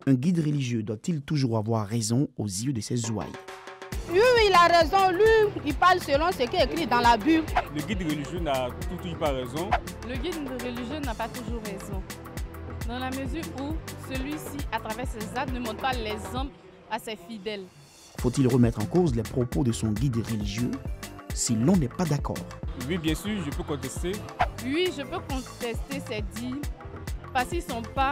Un guide religieux doit-il toujours avoir raison aux yeux de ses ouailles? Oui, il a raison. Lui, il parle selon ce qui est écrit dans la Bible. Le guide religieux n'a toujours pas raison. Le guide religieux n'a pas toujours raison. Dans la mesure où celui-ci, à travers ses actes, ne montre pas l'exemple à ses fidèles. Faut-il remettre en cause les propos de son guide religieux si l'on n'est pas d'accord? Oui, bien sûr, je peux contester. Oui, je peux contester ces dires parce qu'ils ne sont pas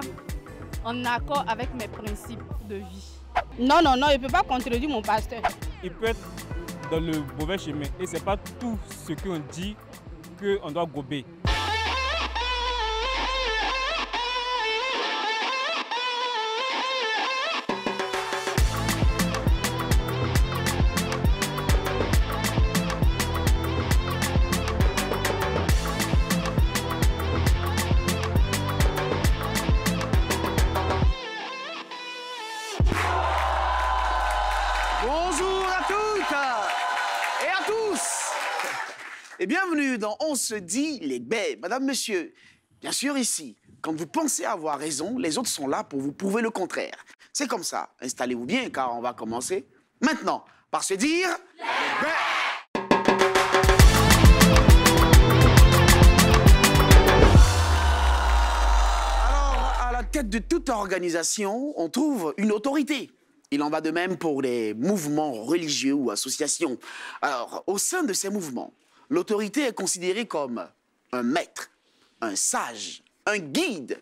en accord avec mes principes de vie. Non, non, non, il ne peut pas contredire mon pasteur. Il peut être dans le mauvais chemin et ce n'est pas tout ce qu'on dit qu'on doit gober. Bonjour à toutes et à tous et bienvenue dans On se dit les baies. Madame, monsieur, bien sûr ici, quand vous pensez avoir raison, les autres sont là pour vous prouver le contraire. C'est comme ça, installez-vous bien car on va commencer maintenant par se dire les baies. Alors, à la tête de toute organisation, on trouve une autorité. Il en va de même pour les mouvements religieux ou associations. Alors, au sein de ces mouvements, l'autorité est considérée comme un maître, un sage, un guide.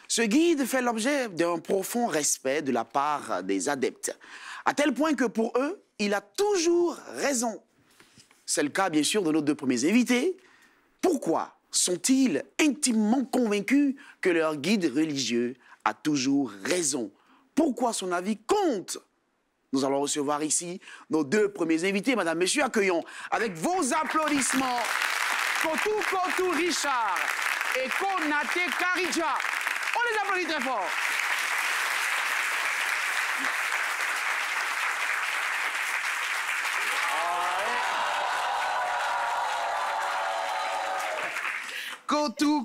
Ce guide fait l'objet d'un profond respect de la part des adeptes, à tel point que pour eux, il a toujours raison. C'est le cas, bien sûr, de nos deux premiers invités. Pourquoi sont-ils intimement convaincus que leur guide religieux a toujours raison? Pourquoi son avis compte? Nous allons recevoir ici nos deux premiers invités. Madame, Messieurs, accueillons avec vos applaudissements Kotou Richard et Konaté Karidja. On les applaudit très fort.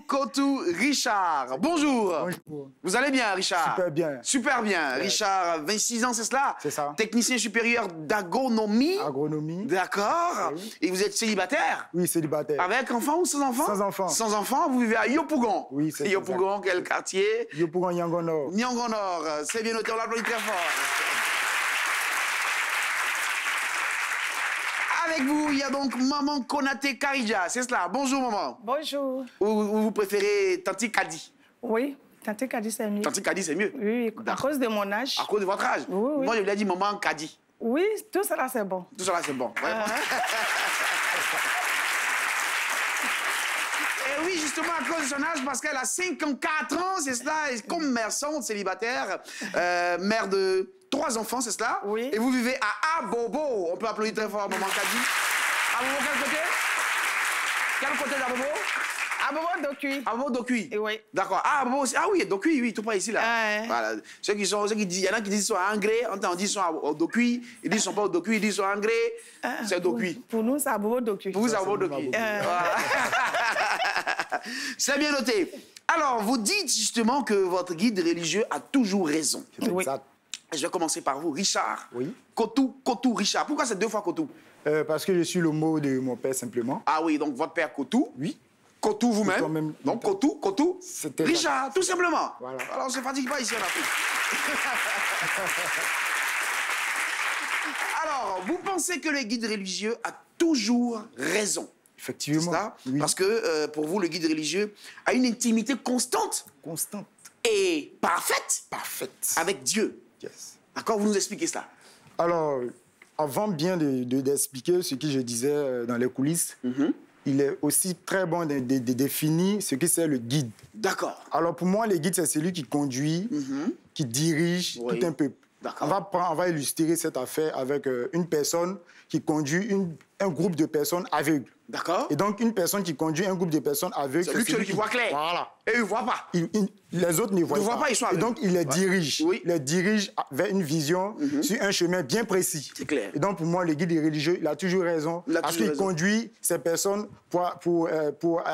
Kotou Richard. Bonjour. Bonjour. Vous allez bien, Richard? Super bien. Super bien. Ouais. Richard, 26 ans, c'est cela? C'est ça. Technicien supérieur d'agronomie. Agronomie. D'accord. Oui. Et vous êtes célibataire? Oui, célibataire. Avec enfant ou sans enfant? Sans enfant. Sans enfant, vous vivez à Yopougon? Oui, c'est Yopougon, quel quartier? Yopougon, Yangon Nord. Nyangon Nord. C'est bien noté, on l'applaudit très fort. Avec vous, il y a donc maman Konaté Karidja, c'est cela. Bonjour, maman. Bonjour. Ou vous préférez Tanti Kadi? Oui, Tante Kadi, c'est mieux. Tanti Kadi, c'est mieux? Oui, à cause de mon âge. À cause de votre âge? Oui, oui. Moi, je lui ai dit maman Kadi. Oui, tout cela, c'est bon. Tout cela, c'est bon. Ouais. Et oui, justement, à cause de son âge, parce qu'elle a 54 ans, c'est cela, elle est commerçante, célibataire, mère de 3 enfants, c'est cela? Oui. Et vous vivez à Abobo. On peut applaudir très fort maman Kadi. Abobo, quel côté? Quel côté d'Abobo? Abobo Dokui. Abobo Dokui. Oui. D'accord. Ah, Abobo aussi. Ah oui, Dokui, oui, tout près ici, là. Ouais. Voilà. Ceux qui disent, il y en a qui disent qu'ils sont à Angré, on dit qu'ils sont au Dokui, ils disent qu'ils sont pas au Dokui, ils disent qu'ils sont à Angré, c'est Dokui. Pour nous, c'est Abobo Dokui. Pour vous, c'est Abobo Dokui. Voilà. C'est bien noté. Alors, vous dites justement que votre guide religieux a toujours raison. Oui. Exact. Je vais commencer par vous, Richard. Oui. Kotou Richard. Pourquoi c'est 2 fois Kotou? Parce que je suis le mot de mon père, simplement. Ah oui, donc votre père Kotou. Oui. Kotou vous-même. Toi-même. Donc Kotou. C'était Richard, tout simplement. Voilà. Alors, on ne se fatigue pas ici en Afrique. Alors, vous pensez que le guide religieux a toujours raison? Effectivement. C'est ça? Oui. Parce que pour vous, le guide religieux a une intimité constante Constante. et parfaite Parfaite. avec Dieu. Yes. D'accord? Vous nous expliquez cela. Alors, avant bien d'expliquer ce que je disais dans les coulisses, il est aussi très bon de définir ce que c'est le guide. D'accord. Alors, pour moi, le guide, c'est celui qui conduit, qui dirige Oui. tout un peuple. D'accord. On va illustrer cette affaire avec une personne qui conduit un groupe de personnes aveugles. D'accord. Et donc, une personne qui conduit un groupe de personnes aveugles... C'est lui qui voit clair. Voilà. Et il ne voit pas. Les autres ne voient pas, ils sont Et aveugles. donc, il les dirige. Oui. Il les dirige vers une vision sur un chemin bien précis. C'est clair. Et donc, pour moi, le guide religieux, il a toujours raison. Il a parce toujours qu'il raison. conduit ces personnes pour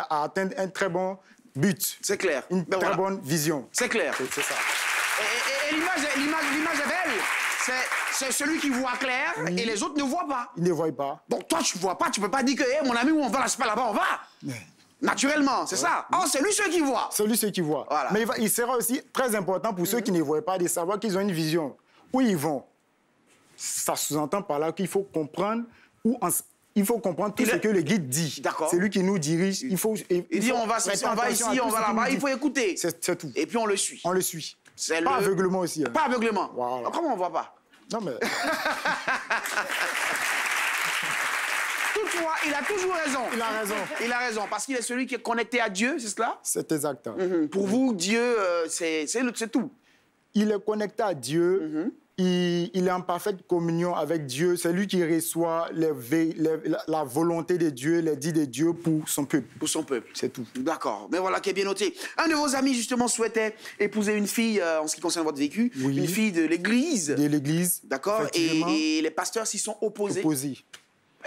atteindre un très bon but. C'est clair. Une Ben très voilà. bonne vision. C'est clair. C'est ça. Et l'image est belle. C'est celui qui voit clair et les autres ne voient pas. Ils ne voient pas. Donc toi, tu vois pas, tu peux pas dire que hey, mon ami, où on va là, c'est pas là-bas, on va. Naturellement, c'est ça. Oh, c'est lui ceux qui voient. C'est lui ceux qui voient. Voilà. Mais il sera aussi très important pour ceux qui ne voient pas de savoir qu'ils ont une vision. Où ils vont. Ça sous-entend par là qu'il faut comprendre il faut comprendre tout ce que le guide dit. D'accord. C'est lui qui nous dirige. Il dit on va ici, on va là-bas, il faut écouter. C'est tout. Et puis on le suit. On le suit. C'est pas aveuglement aussi. Hein. Pas aveuglement. Voilà. Comment on voit pas? Non mais... Toutefois, il a toujours raison. Il a raison. Il a raison, parce qu'il est celui qui est connecté à Dieu, c'est cela? C'est exact. Pour vous, Dieu, c'est tout. Il est connecté à Dieu. Il est en parfaite communion avec Dieu. C'est lui qui reçoit la volonté de Dieu, les dits de Dieu pour son peuple. Pour son peuple. C'est tout. D'accord. Mais voilà qui est bien noté. Un de vos amis, justement, souhaitait épouser une fille, en ce qui concerne votre vécu, une fille de l'église. De l'église. D'accord. Et les pasteurs s'y sont opposés.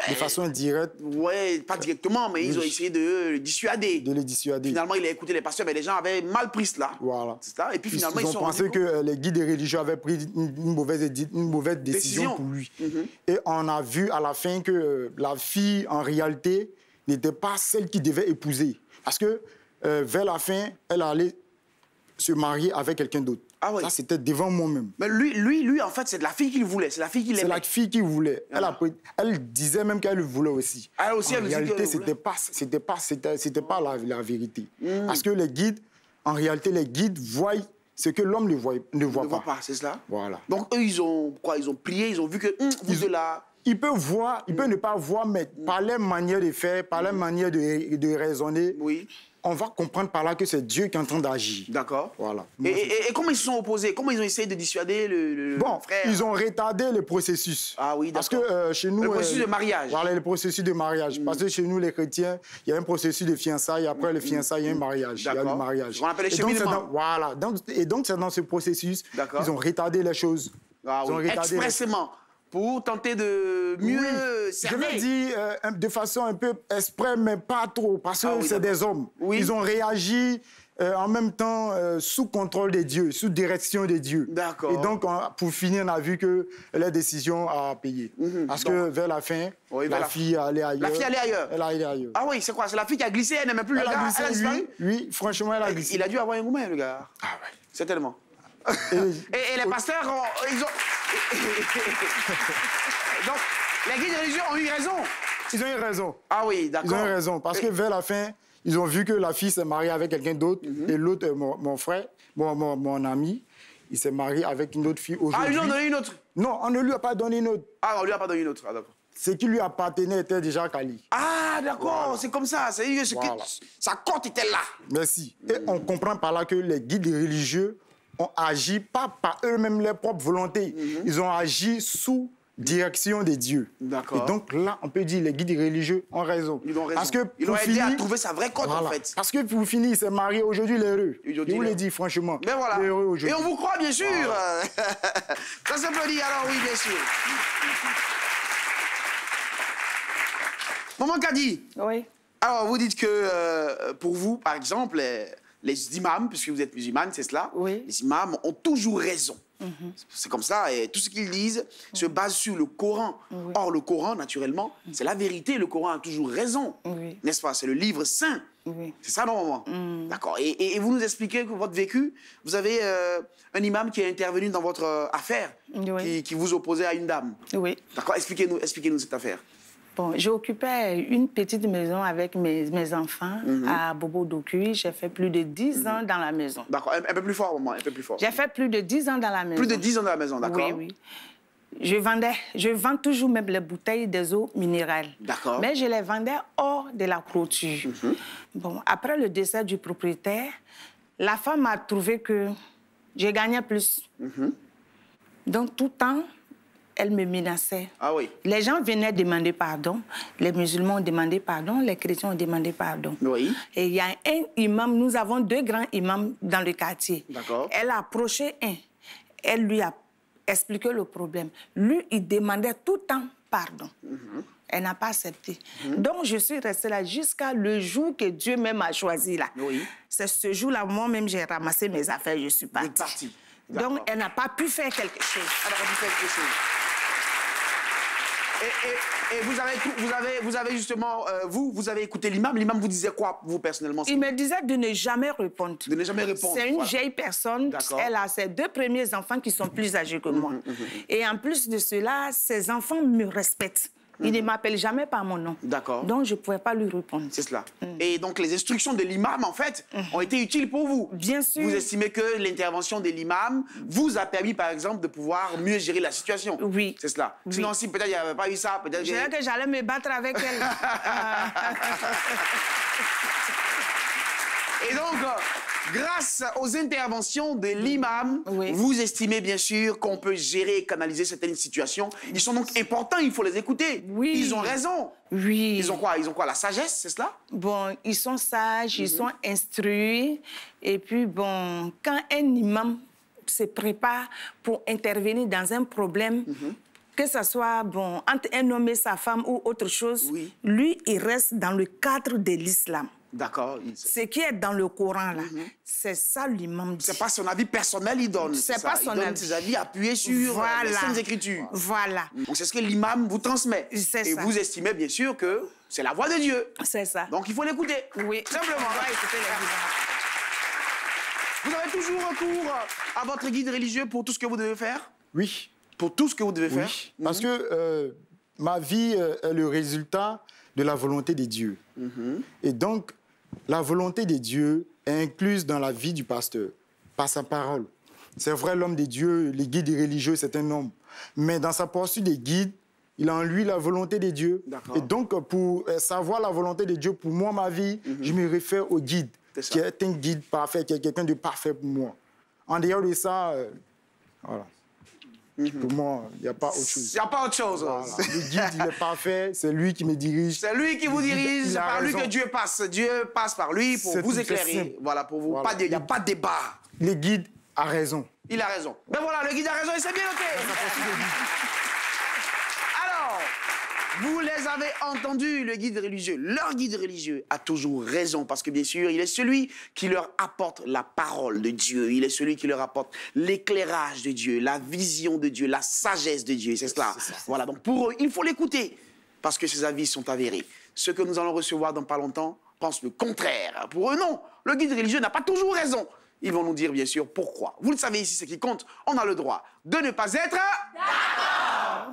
De façon indirecte. Ouais, pas directement, mais ils ont essayé de le dissuader. De les dissuader. Finalement, il a écouté les pasteurs, mais les gens avaient mal pris cela. Voilà. C'est ça. Et puis finalement, ils ont pensé que les guides religieux avaient pris une mauvaise décision pour lui. Et on a vu à la fin que la fille, en réalité, n'était pas celle qu'il devait épouser. Parce que vers la fin, elle allait se marier avec quelqu'un d'autre. Ah oui. Ça, c'était devant moi-même. Mais lui, en fait, c'est de la fille qu'il voulait. C'est la fille qu'il aimait. C'est la fille qu'il voulait. Elle disait même qu'elle le voulait aussi. Elle aussi, en réalité, c'était pas la vérité. Parce que les guides, en réalité, les guides voient ce que l'homme ne voit pas. C'est cela. Voilà. Donc eux, ils ont prié, ils ont vu que vous de là. Il peut voir, il peut ne pas voir, mais par leur manière de faire, par leur manière de raisonner, on va comprendre par là que c'est Dieu qui est en train d'agir. D'accord. Voilà. Et comment ils se sont opposés? Comment ils ont essayé de dissuader le frère? Ils ont retardé le processus. Ah oui, d'accord. Parce que chez nous... Le processus de mariage. Voilà, le processus de mariage. Parce que chez nous, les chrétiens, il y a un processus de fiançailles. Après le fiançailles, il y a un mariage. Il y a le mariage. On appelle les cheminements. Voilà. Et donc, c'est dans ce processus, ils ont retardé les choses. Ah oui, expressément. Pour tenter de mieux servir. Je vais dire de façon un peu exprès, mais pas trop, parce que c'est des hommes. Ils ont réagi en même temps sous contrôle de Dieu, sous direction de Dieu. D'accord. Et donc, pour finir, on a vu que la décision a payé. Parce que vers la fin, la fille allait ailleurs. La fille allait ailleurs? Elle allait ailleurs. Ah oui, c'est quoi? C'est la fille qui a glissé, elle n'aimait plus le gars, elle a disparu? Oui, franchement, elle a glissé. Il a dû avoir un gourmet, le gars. Ah ouais. Certainement. Et les pasteurs, ils ont... Donc, les guides religieux ont eu raison. Ils ont eu raison. Ah oui, d'accord. Ils ont eu raison, parce que vers la fin, ils ont vu que la fille s'est mariée avec quelqu'un d'autre, et l'autre, mon frère, mon ami, il s'est marié avec une autre fille aujourd'hui. Ah, ils lui ont donné une autre? Non, on ne lui a pas donné une autre. Ah, on lui a pas donné une autre, d'accord. Ce qui lui appartenait était déjà Kali. Ah, d'accord, voilà. C'est comme ça. C'est sa cote était là. Merci. Et on comprend par là que les guides religieux ont agi pas par eux-mêmes leur propre volonté. Ils ont agi sous direction de Dieu. D'accord. Et donc là, on peut dire les guides religieux ont raison. Ils ont raison. Parce que ils ont aidé à trouver sa vraie cote, en fait. Parce que pour finir, il s'est marié aujourd'hui l'heureux. Je vous l'ai dit, franchement. Mais voilà. L'heureux aujourd'hui. Et on vous croit, bien sûr. Voilà. Ça s'applaudit, alors oui, bien sûr. Maman Kadi. Oui. Alors, vous dites que pour vous, par exemple, les imams, puisque vous êtes musulmane, c'est cela? Oui. Les imams ont toujours raison. C'est comme ça, et tout ce qu'ils disent se base sur le Coran. Or, le Coran, naturellement, c'est la vérité. Le Coran a toujours raison. N'est-ce pas? C'est le livre saint. C'est ça, non, maman? D'accord. Et vous nous expliquez que votre vécu, vous avez un imam qui est intervenu dans votre affaire, qui vous opposait à une dame. Oui. D'accord. Expliquez-nous cette affaire. Bon, j'occupais une petite maison avec mes enfants à Bobo-Dokui. J'ai fait plus de 10 ans dans la maison. D'accord. Un peu plus fort, maman, un peu plus fort. J'ai fait plus de 10 ans dans la maison. Plus de 10 ans dans la maison, d'accord. Oui, oui. Je vends toujours même les bouteilles des eaux minérales. D'accord. Mais je les vendais hors de la clôture. Bon, après le décès du propriétaire, la femme a trouvé que je gagnais plus. Donc, tout le temps, elle me menaçait. Ah oui. Les gens venaient demander pardon. Les musulmans ont demandé pardon. Les chrétiens ont demandé pardon. Oui. Et il y a un imam. Nous avons 2 grands imams dans le quartier. D'accord. Elle a approché un. Elle lui a expliqué le problème. Lui, il demandait tout le temps pardon. Elle n'a pas accepté. Donc, je suis restée là jusqu'à le jour que Dieu même a choisi là. Oui. C'est ce jour-là, moi-même, j'ai ramassé mes affaires, je suis partie. Vous êtes partie. Donc, elle n'a pas pu faire quelque chose. Elle n'a pas pu faire quelque chose. Et vous avez justement, vous avez écouté l'imam. L'imam vous disait quoi, vous, personnellement? Il me disait de ne jamais répondre. De ne jamais répondre. C'est une vieille personne. Elle a ses 2 premiers enfants qui sont plus âgés que moi. Et en plus de cela, ses enfants me respectent. Il ne m'appelle jamais par mon nom. D'accord. Donc, je ne pouvais pas lui répondre. C'est cela. Et donc, les instructions de l'imam, en fait, ont été utiles pour vous. Bien sûr. Vous estimez que l'intervention de l'imam vous a permis, par exemple, de pouvoir mieux gérer la situation. Oui. C'est cela. Oui. Sinon, si peut-être il n'y avait pas eu ça, peut-être... Je dirais que j'allais me battre avec elle. Et donc, grâce aux interventions de l'imam, vous estimez bien sûr qu'on peut gérer et canaliser certaines situations. Ils sont donc importants, il faut les écouter. Oui. Ils ont raison. Oui. Ils ont quoi, la sagesse, c'est cela? Bon, ils sont sages, ils sont instruits. Et puis, bon, quand un imam se prépare pour intervenir dans un problème, que ce soit bon, entre un homme et sa femme ou autre chose, lui, il reste dans le cadre de l'islam. D'accord. Ce qui est dans le Coran, là, c'est ça l'imam dit. C'est pas son avis personnel, il donne. C'est pas son avis. Il donne ses avis appuyés sur les Saintes Écritures. Voilà. Donc c'est ce que l'imam vous transmet. C'est Et ça. vous estimez bien sûr que c'est la voix de Dieu. C'est ça. Donc il faut l'écouter. Oui. Simplement. On va écouter les Vous avez toujours recours à votre guide religieux pour tout ce que vous devez faire? Oui. Pour tout ce que vous devez faire? Parce que ma vie est le résultat de la volonté de Dieu. Et donc, la volonté de Dieu est incluse dans la vie du pasteur, par sa parole. C'est vrai, l'homme de Dieu, le guide religieux, c'est un homme. Mais dans sa poursuite de guide, il a en lui la volonté de Dieu. Et donc, pour savoir la volonté de Dieu pour moi, ma vie, je me réfère au guide, qui est un guide parfait, qui est quelqu'un de parfait pour moi. En dehors de ça, voilà. Pour moi, il n'y a pas autre chose. Il n'y a pas autre chose. Voilà. Le guide, il est parfait, c'est lui qui me dirige. C'est lui qui vous dirige, c'est par lui que Dieu passe. Dieu passe par lui pour vous éclairer. Voilà, pour vous. Voilà. Il n'y a pas de débat. Le guide a raison. Il a raison. Ben voilà, le guide a raison et c'est bien noté. Alors, vous les avez entendus, le guide religieux. Leur guide religieux a toujours raison parce que bien sûr, il est celui qui leur apporte la parole de Dieu. Il est celui qui leur apporte l'éclairage de Dieu, la vision de Dieu, la sagesse de Dieu. C'est cela. Voilà, donc pour eux, il faut l'écouter parce que ses avis sont avérés. Ceux que nous allons recevoir dans pas longtemps pensent le contraire. Pour eux, non. Le guide religieux n'a pas toujours raison. Ils vont nous dire, bien sûr, pourquoi. Vous le savez ici, ce qui compte, on a le droit de ne pas être... D'accord.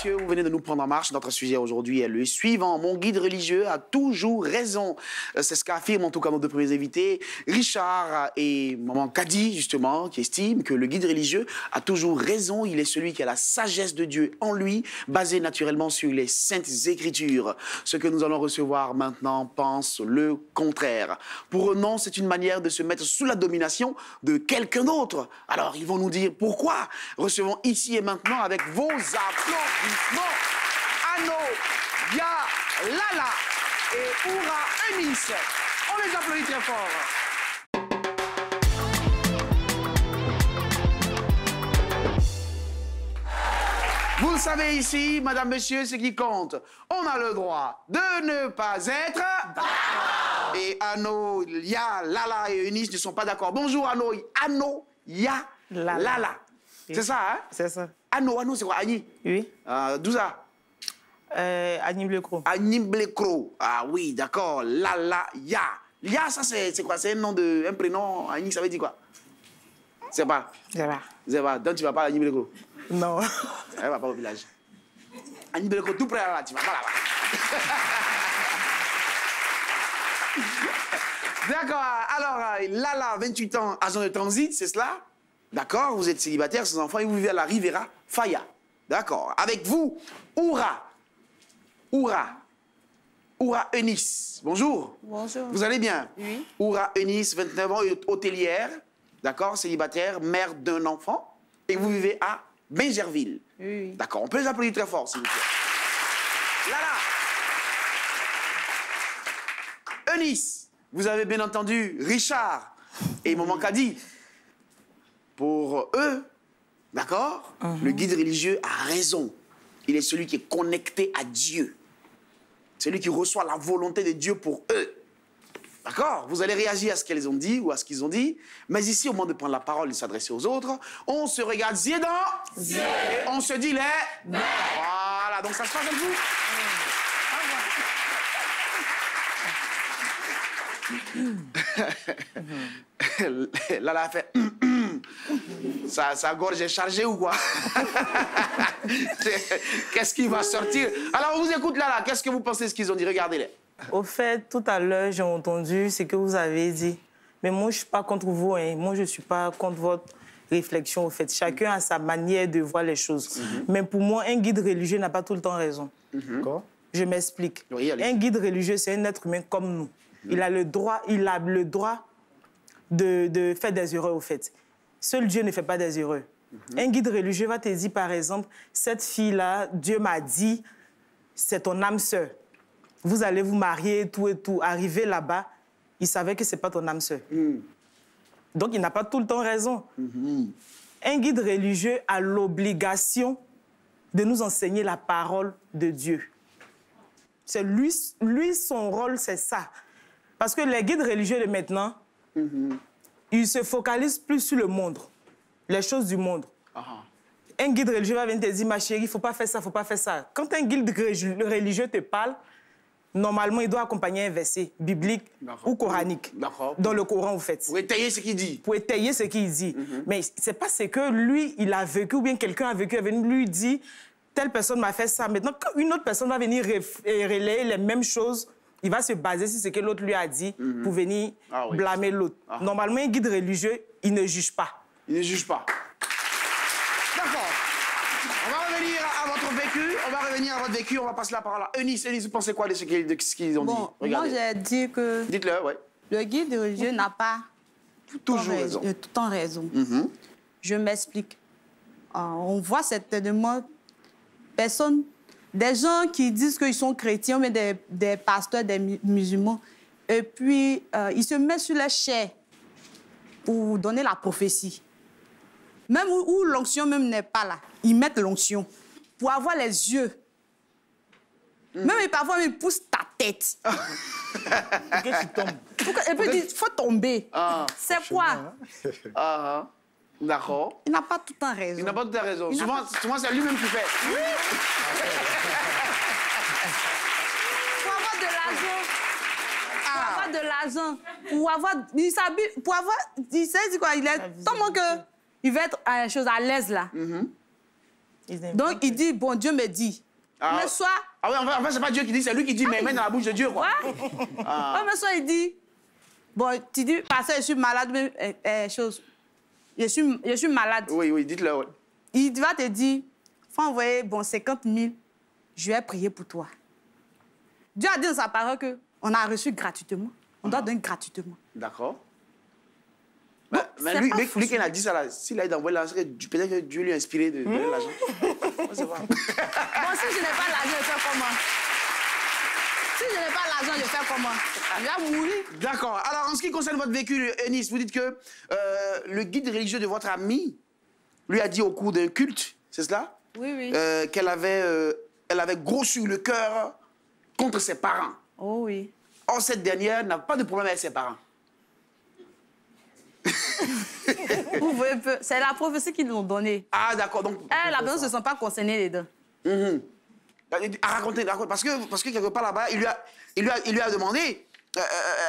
Vous venez de nous prendre en marche. Notre sujet aujourd'hui est le suivant. Mon guide religieux a toujours raison. C'est ce qu'affirment en tout cas nos 2 premiers invités, Richard et maman Kadi, justement, qui estiment que le guide religieux a toujours raison. Il est celui qui a la sagesse de Dieu en lui, basée naturellement sur les Saintes Écritures. Ce que nous allons recevoir maintenant pense le contraire. Pour eux, non, c'est une manière de se mettre sous la domination de quelqu'un d'autre. Alors, ils vont nous dire pourquoi. Recevons ici et maintenant avec vos applaudissements. Anno, Ya, Lala et Oura Enis. On les applaudit très fort. Vous le savez ici, madame, monsieur, ce qui compte. On a le droit de ne pas être d'accord. Et Anno, Ya, Lala et Eunice ne sont pas d'accord. Bonjour Anno, Ya, Lala. Oui. C'est ça, hein? C'est ça. Anno, c'est quoi? Annie? Oui. D'où ça? Annie Blecro. Annie Blecro. Ah oui, d'accord. Lala, Ya. Ya, ça c'est quoi? C'est un nom de... un prénom. Annie, ça veut dire quoi? C'est pas? C'est pas. C'est pas. Donc tu vas pas à Annie Blecro? Non. Elle va pas au village. Annie Blecro, tout près là, tu vas pas là-bas. D'accord. Alors, Lala, 28 ans, agent de transit, c'est cela? D'accord, vous êtes célibataire, sans enfants, et vous vivez à la Riviera Faya. D'accord. Avec vous, Oura Eunice. Bonjour. Bonjour. Vous allez bien? Oui. Oura Eunice, 29 ans, hôtelière. D'accord, célibataire, mère d'un enfant. Et vous vivez à Bingerville. Oui. D'accord, on peut les applaudir très fort, s'il vous plaît. Lala. Eunice, vous avez bien entendu Richard et maman Kadi. Pour eux, D'accord? Le guide religieux a raison. Il est celui qui est connecté à Dieu. Celui qui reçoit la volonté de Dieu pour eux. D'accord? Vous allez réagir à ce qu'elles ont dit ou à ce qu'ils ont dit. Mais ici, au moment de prendre la parole et de s'adresser aux autres, on se regarde yeux dans yeux. Et on se dit les mais. Voilà, donc ça se passe avec vous. Là, elle a fait... Sa gorge est chargée ou quoi? Qu'est-ce qui va sortir? Alors, on vous écoute là. Qu'est-ce que vous pensez de ce qu'ils ont dit? Regardez-les. Au fait, tout à l'heure, j'ai entendu ce que vous avez dit. Mais moi, je ne suis pas contre vous. Hein. Moi, je ne suis pas contre votre réflexion, au fait. Chacun a sa manière de voir les choses. Mais pour moi, un guide religieux n'a pas tout le temps raison. Je m'explique. Oui, un guide religieux, c'est un être humain comme nous. Il a le droit de faire des erreurs, au fait. Seul Dieu ne fait pas des erreurs. Un guide religieux va te dire, par exemple, cette fille-là, Dieu m'a dit, c'est ton âme sœur. Vous allez vous marier, tout et tout. Arrivé là-bas, il savait que ce n'est pas ton âme sœur. Donc, il n'a pas tout le temps raison. Un guide religieux a l'obligation de nous enseigner la parole de Dieu. C'est lui, son rôle, c'est ça. Parce que les guides religieux de maintenant, ils se focalisent plus sur le monde, les choses du monde. Un guide religieux va venir te dire, ma chérie, il ne faut pas faire ça, il ne faut pas faire ça. Quand un guide religieux te parle, normalement, il doit accompagner un verset biblique ou coranique. Dans le Coran, vous faites. Pour étayer ce qu'il dit. Pour étayer ce qu'il dit. Mais ce n'est pas ce que lui, il a vécu, ou bien quelqu'un a vécu, lui dit, telle personne m'a fait ça. Maintenant, quand une autre personne va venir relayer les mêmes choses, il va se baser sur ce que l'autre lui a dit pour venir blâmer l'autre. Normalement, un guide religieux, il ne juge pas. Il ne juge pas. D'accord. On va revenir à votre vécu. On va passer la parole à Eunice. Eunice, vous pensez quoi de ce qu'ils ont dit? Regardez. Moi, j'ai dit que... Dites-le, oui. Le guide religieux n'a pas toujours raison. Tout le temps raison. Je m'explique. On voit certainement des gens qui disent qu'ils sont chrétiens, mais des pasteurs, des musulmans, et puis ils se mettent sur la chair pour donner la prophétie. Même où l'onction même n'est pas là, ils mettent l'onction pour avoir les yeux. Même parfois, ils poussent ta tête. Pour que tu tombes. Et puis ils disent, il faut tomber. C'est quoi? D'accord. Il n'a pas tout le temps raison. Il n'a pas tout le temps raison. Souvent c'est lui-même qui fait. Pour avoir de l'argent. Pour avoir... Il s'habille... Pour avoir... Il sait quoi? Il est tellement que... Il va être à l'aise, là. Donc, il dit, bon, Dieu me dit. Mais soit... Ah oui, en fait, c'est pas Dieu qui dit, c'est lui qui dit, mais mets dans la bouche de Dieu, quoi. Mais soit, il dit... Bon, tu dis, parce que je suis malade, mais... Je suis malade. Oui, dites-le, oui. Il va te dire, faut envoyer, 50 000, je vais prier pour toi. Dieu a dit dans sa parole qu'on a reçu gratuitement. On doit donner gratuitement. D'accord. Mais lui, qui a dit ça, là, s'il a envoyé l'argent, peut-être que Dieu lui a inspiré de donner l'argent. Bon, si je n'ai pas l'argent, je fais comment? Si je n'ai pas l'argent, je fais comment? Il va mourir. D'accord. Alors, en ce qui concerne votre vécu, Eunice, vous dites que le guide religieux de votre amie lui a dit au cours d'un culte, c'est cela? Oui. Qu'elle avait gros sur le cœur contre ses parents. Oh oui. Or, cette dernière n'a pas de problème avec ses parents. Vous voyez peu. C'est la prophétie qu'ils nous ont donnée. Ah, d'accord. Donc, la personne ne se sent pas concernée dedans. Racontez, parce que quelque part là-bas, il lui a demandé.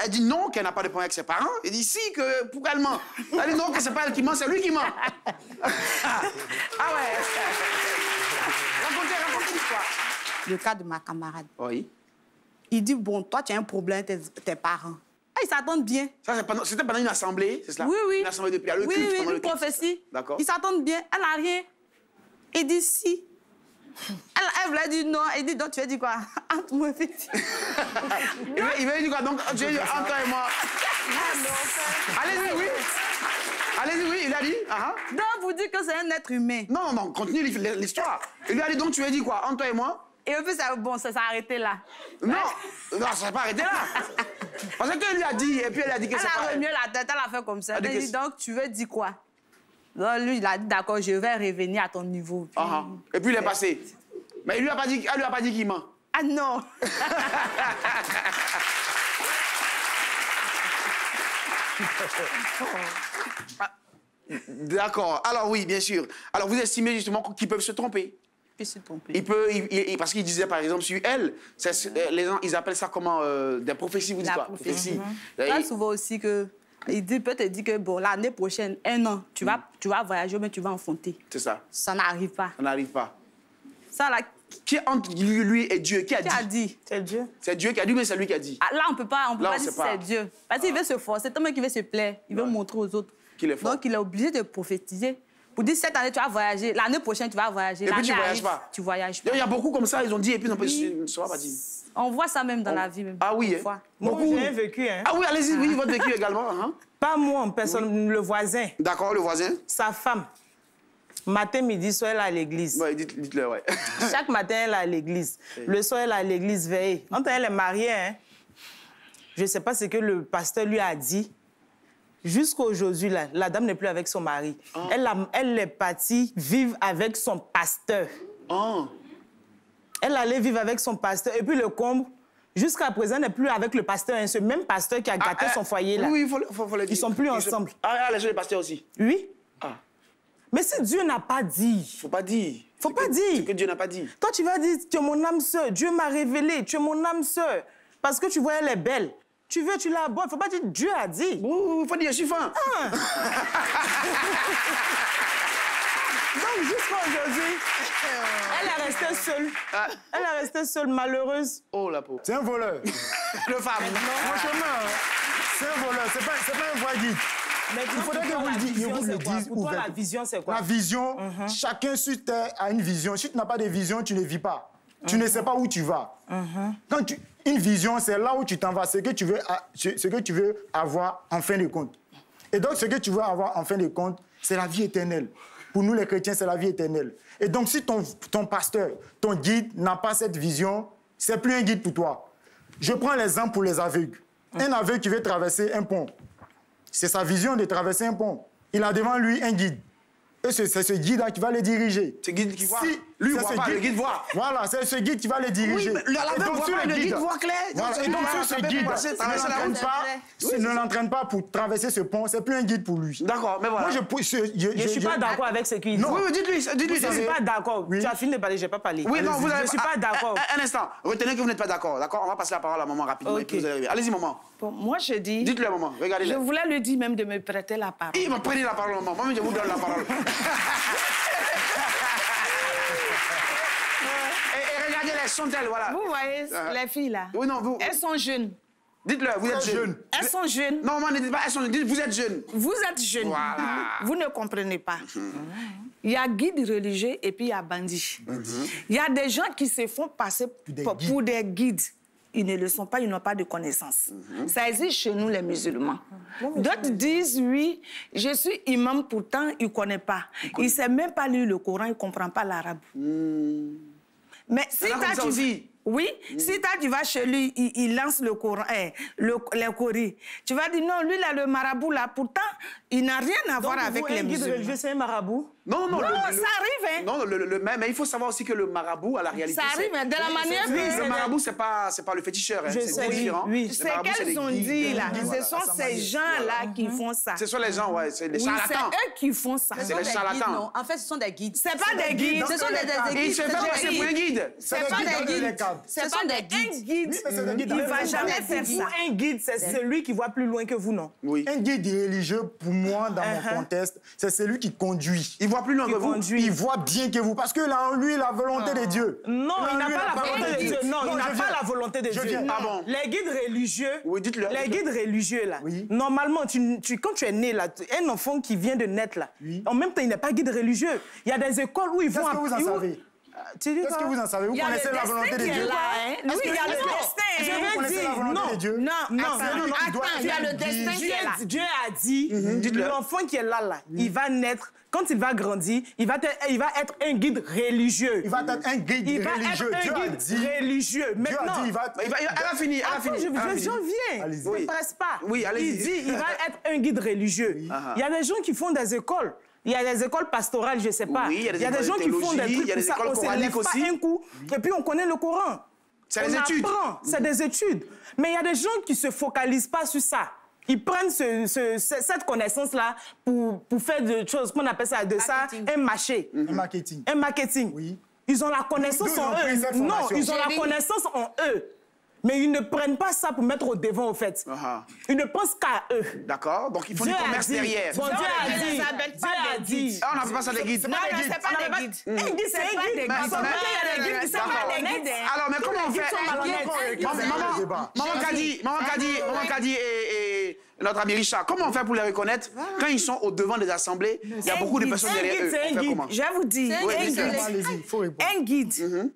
Elle dit non, qu'elle n'a pas de problème avec ses parents. Il dit si, que pourquoi elle ment? Elle dit non, que c'est pas elle qui ment, c'est lui qui ment. Ah ouais. Racontez l'histoire. Le cas de ma camarade. Oui. Il dit, bon, toi, tu as un problème avec tes parents. Ah, ils s'attendent bien. C'était pendant une assemblée, c'est cela? Oui. Une assemblée de prière, le culte, une prophétie. D'accord. Ils s'attendent bien. Elle n'a rien. Il dit si. Elle voulait dire non. Il dit, donc tu as dit quoi? Entre moi et il veut dire quoi? Donc, tu as dit entre toi et moi. Allez-y, oui. Allez-y, oui, il a dit. Donc, vous dites que c'est un être humain. Non, continue l'histoire. Il lui a dit, donc tu as dit quoi? Entre toi et moi? Et puis, ça s'est arrêté là. Non, ça ne s'est pas arrêté là. Parce qu'elle lui a dit, et puis elle a dit que c'est pas... Elle a remué la tête, elle a fait comme ça. Elle a dit, donc, tu veux dire quoi? Donc, lui, il a dit, d'accord, je vais revenir à ton niveau. Puis... Et puis, il est passé. Mais il lui a pas dit, elle lui a pas dit qu'il ment. Ah non. D'accord. Alors oui, bien sûr. Alors vous estimez justement qu'ils peuvent se tromper. Ils se tromper. Parce qu'il disait par exemple sur elle, les gens ils appellent ça comment des prophéties, vous dites quoi? Prophétie. Là, souvent aussi que il peut te dire que bon l'année prochaine, 1 an, tu vas voyager, mais tu vas enfanter. C'est ça. Ça n'arrive pas. Ça n'arrive pas. Ça là. Qui est entre lui et Dieu? Qui a dit? C'est Dieu. C'est Dieu qui a dit, mais c'est lui qui a dit. Ah, là, on peut pas dire si c'est Dieu. Parce qu'il veut se forcer, tellement qu'il veut se plaire, il veut montrer aux autres. Donc, il est obligé de prophétiser. Pour dire, cette année, tu vas voyager, l'année prochaine, tu vas voyager. Et puis, tu ne voyages pas. Tu voyages pas. Il y a beaucoup comme ça, ils ont dit, et puis, ils ne seront pas dit. On voit ça même dans la vie. Même. Ah oui, Moi, j'ai vécu. Hein. Ah oui, allez-y, oui, votre vécu également. Pas moi en personne, le voisin. D'accord, le voisin. Sa femme. Matin, midi, soir, elle est à l'église. Ouais, dites-le, ouais. Chaque matin, elle est à l'église. Le soir, elle est à l'église veillée. Quand elle est mariée, hein, je ne sais pas ce que le pasteur lui a dit. Jusqu'à aujourd'hui, la dame n'est plus avec son mari. Elle est partie vivre avec son pasteur. Elle allait vivre avec son pasteur. Et puis le comble, jusqu'à présent, n'est plus avec le pasteur. Hein, ce même pasteur qui a gâté son foyer. Là. Oui, il faut le dire. Ils ne sont plus ensemble. Elle a les pasteurs aussi? Oui. Mais si Dieu n'a pas dit... Il ne faut pas dire. Faut pas dire. C'est que Dieu n'a pas dit. Toi, tu vas dire, tu es mon âme sœur. Dieu m'a révélé, tu es mon âme sœur. Parce que tu vois, elle est belle. Tu veux, tu la bois. Il ne faut pas dire, Dieu a dit. Il faut dire, je suis faim. Donc, jusqu'à aujourd'hui, elle est restée seule. Elle est restée seule, malheureuse. Oh, la pauvre. C'est un voleur. Le femme. Franchement, c'est un voleur. C'est pas un vrai guide. Mais il faudrait que vous le disiez ouvertement. Pour toi, la vision, c'est quoi? La vision, chacun sur Terre a une vision. Si tu n'as pas de vision, tu ne vis pas. Tu ne sais pas où tu vas. Une vision, c'est là où tu t'en vas, ce que tu veux avoir en fin de compte. Et donc, ce que tu veux avoir en fin de compte, c'est la vie éternelle. Pour nous, les chrétiens, c'est la vie éternelle. Et donc, si ton pasteur, ton guide n'a pas cette vision, c'est plus un guide pour toi. Je prends l'exemple pour les aveugles. Un aveugle qui veut traverser un pont. C'est sa vision de traverser un pont. Il a devant lui un guide. Et c'est ce guide-là qui va le diriger. Ce guide qui voit. Lui, il voit pas, le guide voit. Voilà, c'est ce guide qui va le diriger. Oui, mais l'aveugle voit pas, le guide voit clair. Voilà. Et donc, sur ce guide, ne l'entraîne pas pour traverser ce pont, c'est plus un guide pour lui. D'accord, mais voilà. Moi, je ne suis pas d'accord avec ce qu'il dit. Oui, dites-lui. Je ne suis pas d'accord. Tu as fini de parler, je n'ai pas parlé. Oui, non, vous Je ne suis pas d'accord. Un instant, retenez que vous n'êtes pas d'accord. D'accord, on va passer la parole à maman rapidement. Allez-y, maman. Bon, moi, je dis... Dites-le, maman. Regardez-le. Je voulais lui dire même de me prêter la parole. Il m'a pris la parole, maman. Moi, je vous donne la parole. et regardez, elles sont elles, voilà. Vous voyez, les filles, là. Oui, non, vous... Elles sont jeunes. Dites-le, vous êtes jeune. Elles sont jeunes. Non, maman, ne dites pas elles sont jeunes. Dites, vous êtes jeune. Vous êtes jeune. Voilà. Vous ne comprenez pas. Il y a guide religieux et puis il y a bandit. Il y a des gens qui se font passer pour des guides. Ils ne le sont pas, ils n'ont pas de connaissances. Ça existe chez nous, les musulmans. D'autres disent, oui, je suis imam, pourtant, il ne connaît pas. Il ne sait même pas lire le Coran, il ne comprend pas l'arabe. Mais si si tu vas chez lui, il lance le Coran, les coris. Tu vas dire, non, lui, là, le marabout, là, pourtant, il n'a rien à voir avec les musulmans. Donc, religieux, c'est un marabout? Non, ça arrive, hein. Non, mais il faut savoir aussi que le marabout, à la réalité... Ça arrive, hein, de la manière... Le marabout, c'est pas le féticheur, hein. C'est différent. C'est qu'elles ont dit, là. Ce sont ces gens-là qui font ça. Ce sont les gens, ouais, c'est les charlatans. C'est eux qui font ça. C'est les charlatans. En fait, ce sont des guides. C'est pas des guides. Ce sont des guides. Ils se font passer pour un guide. C'est pas des guides. C'est pas des guides. Il ne va jamais faire ça. Un guide, c'est celui qui voit plus loin que vous, non? Oui. Un guide religieux, pour moi, dans mon contexte, c'est celui qui conduit. Il voit plus loin que vous. Il voit bien que vous. Parce que là, en lui, la volonté de Dieu. Non, il n'a pas la volonté de Dieu. Non, il n'a pas la volonté de Dieu. Pardon. Les guides religieux, oui, dites-le. Les guides religieux, là, normalement, quand tu es né, là, un enfant qui vient de naître, là, en même temps, il n'est pas guide religieux. Il y a des écoles où ils vont... Qu'est-ce que vous en savez? Qu'est-ce que vous en savez? Vous connaissez la volonté de Dieu? Oui, il y a le destin. Vous connaissez la volonté de Dieu? Non. Attends, il y a le destin qui est là. Dieu a dit, l'enfant qui est là, il va naître. Quand il va grandir, il va être un guide religieux. Il va être un guide religieux. Dieu a dit religieux. Maintenant, elle a fini. J'en viens. Ne presse pas. Oui, allez-y. Il dit, il va être un guide religieux. Il y a des gens qui font des écoles. Il y a des écoles pastorales, je ne sais pas. Oui, il y a des gens qui font des trucs il y a des écoles coraniques aussi. Un coup, et puis on connaît le Coran. C'est des études. C'est des études. Mais il y a des gens qui ne se focalisent pas sur ça. Ils prennent cette connaissance-là pour faire des choses, qu'on appelle ça, un marché. Un marketing. Un marketing. Oui. Ils ont la connaissance en eux. Non, ils ont la connaissance en eux. Mais ils ne prennent pas ça pour mettre au devant, au fait. Ils ne pensent qu'à eux. D'accord. Donc, ils font du commerce derrière. Bon, Dieu a dit. Ah, on n'a pas ça des guides. Non, c'est pas des guides. Un guide, c'est un guide. Alors, mais comment on fait? Maman Kadi et notre ami Richard, comment on fait pour les reconnaître quand ils sont au devant des assemblées? Il y a beaucoup de personnes derrière eux. On fait comment? Je vais vous dire, un guide.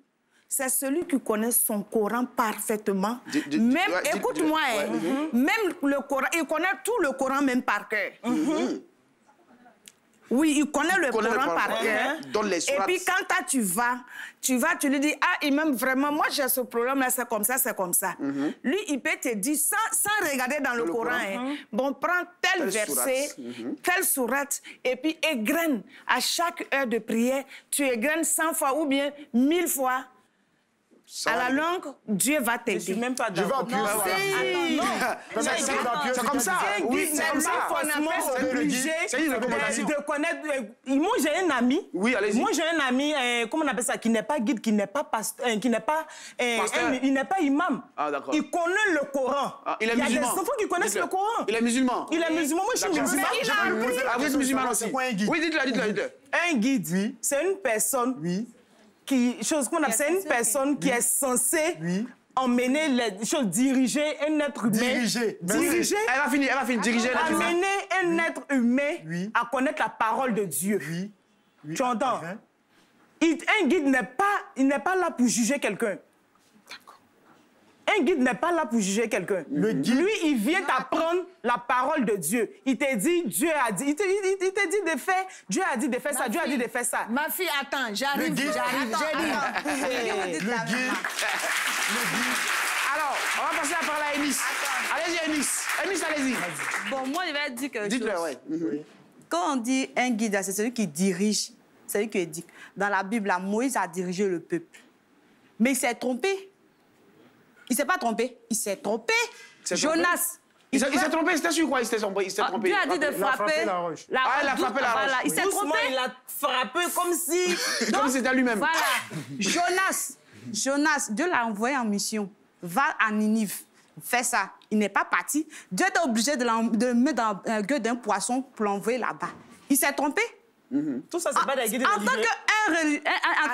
C'est celui qui connaît son Coran parfaitement. Même, écoute-moi, même le Coran, il connaît tout le Coran même par cœur. Oui, il connaît le Coran par cœur. Et puis quand tu vas, tu lui dis, ah, il m'aime vraiment, moi j'ai ce problème-là, c'est comme ça, c'est comme ça. Lui, il peut te dire, sans regarder dans le Coran, bon, prends tel verset, telle sourate, et puis égrène à chaque heure de prière, tu égrènes 100 fois ou bien 1000 fois. À la longue, Dieu va t'aider. Je ne suis même pas d'accord. C'est comme ça. Oui, c'est comme ça. C'est obligé de connaître. Moi, j'ai un ami. Oui, allez-y. Moi, j'ai un ami, comment on appelle ça, qui n'est pas guide, qui n'est pas pasteur, qui n'est pas imam. Ah, d'accord. Il connaît le Coran. Il est musulman. Il y a des enfants qui connaissent le Coran. Il est musulman. Il est musulman. Moi, je suis musulman. Vous êtes musulman aussi. Oui, dites-le. Un guide, c'est une personne c'est une personne qui est censée emmener les choses, diriger un être humain. Diriger. Elle va finir. Diriger un être humain. Amener un être humain à connaître la parole de Dieu. Tu entends? Un guide n'est pas là pour juger quelqu'un. Un guide n'est pas là pour juger quelqu'un. Lui, il vient t'apprendre la parole de Dieu. Il te dit, Dieu a dit. Il te dit de faire, Dieu a dit de faire ça, Dieu a dit de faire ça. Ma fille, attends, j'arrive. Le guide. Alors, on va passer à parler à Eunice. Allez-y, Eunice. Eunice, allez-y. Bon, moi, je vais dire quelque chose. Dites-le, oui. Quand on dit un guide, c'est celui qui dirige, celui qui éduque. Dans la Bible, Moïse a dirigé le peuple. Mais il s'est trompé. Il ne s'est pas trompé. Il s'est trompé. Jonas. Il s'est trompé. C'était sur quoi il s'est trompé? Dieu a dit de frapper la roche. Il a frappé la roche. Voilà. Il s'est trompé. Il a frappé comme si... Comme si c'était lui-même. Voilà. Jonas, Dieu l'a envoyé en mission. Va à Ninive. Fais ça. Il n'est pas parti. Dieu était obligé de le mettre dans la gueule d'un poisson pour l'envoyer là-bas. Il s'est trompé. Tout ça, c'est pas des guides religieux. En tant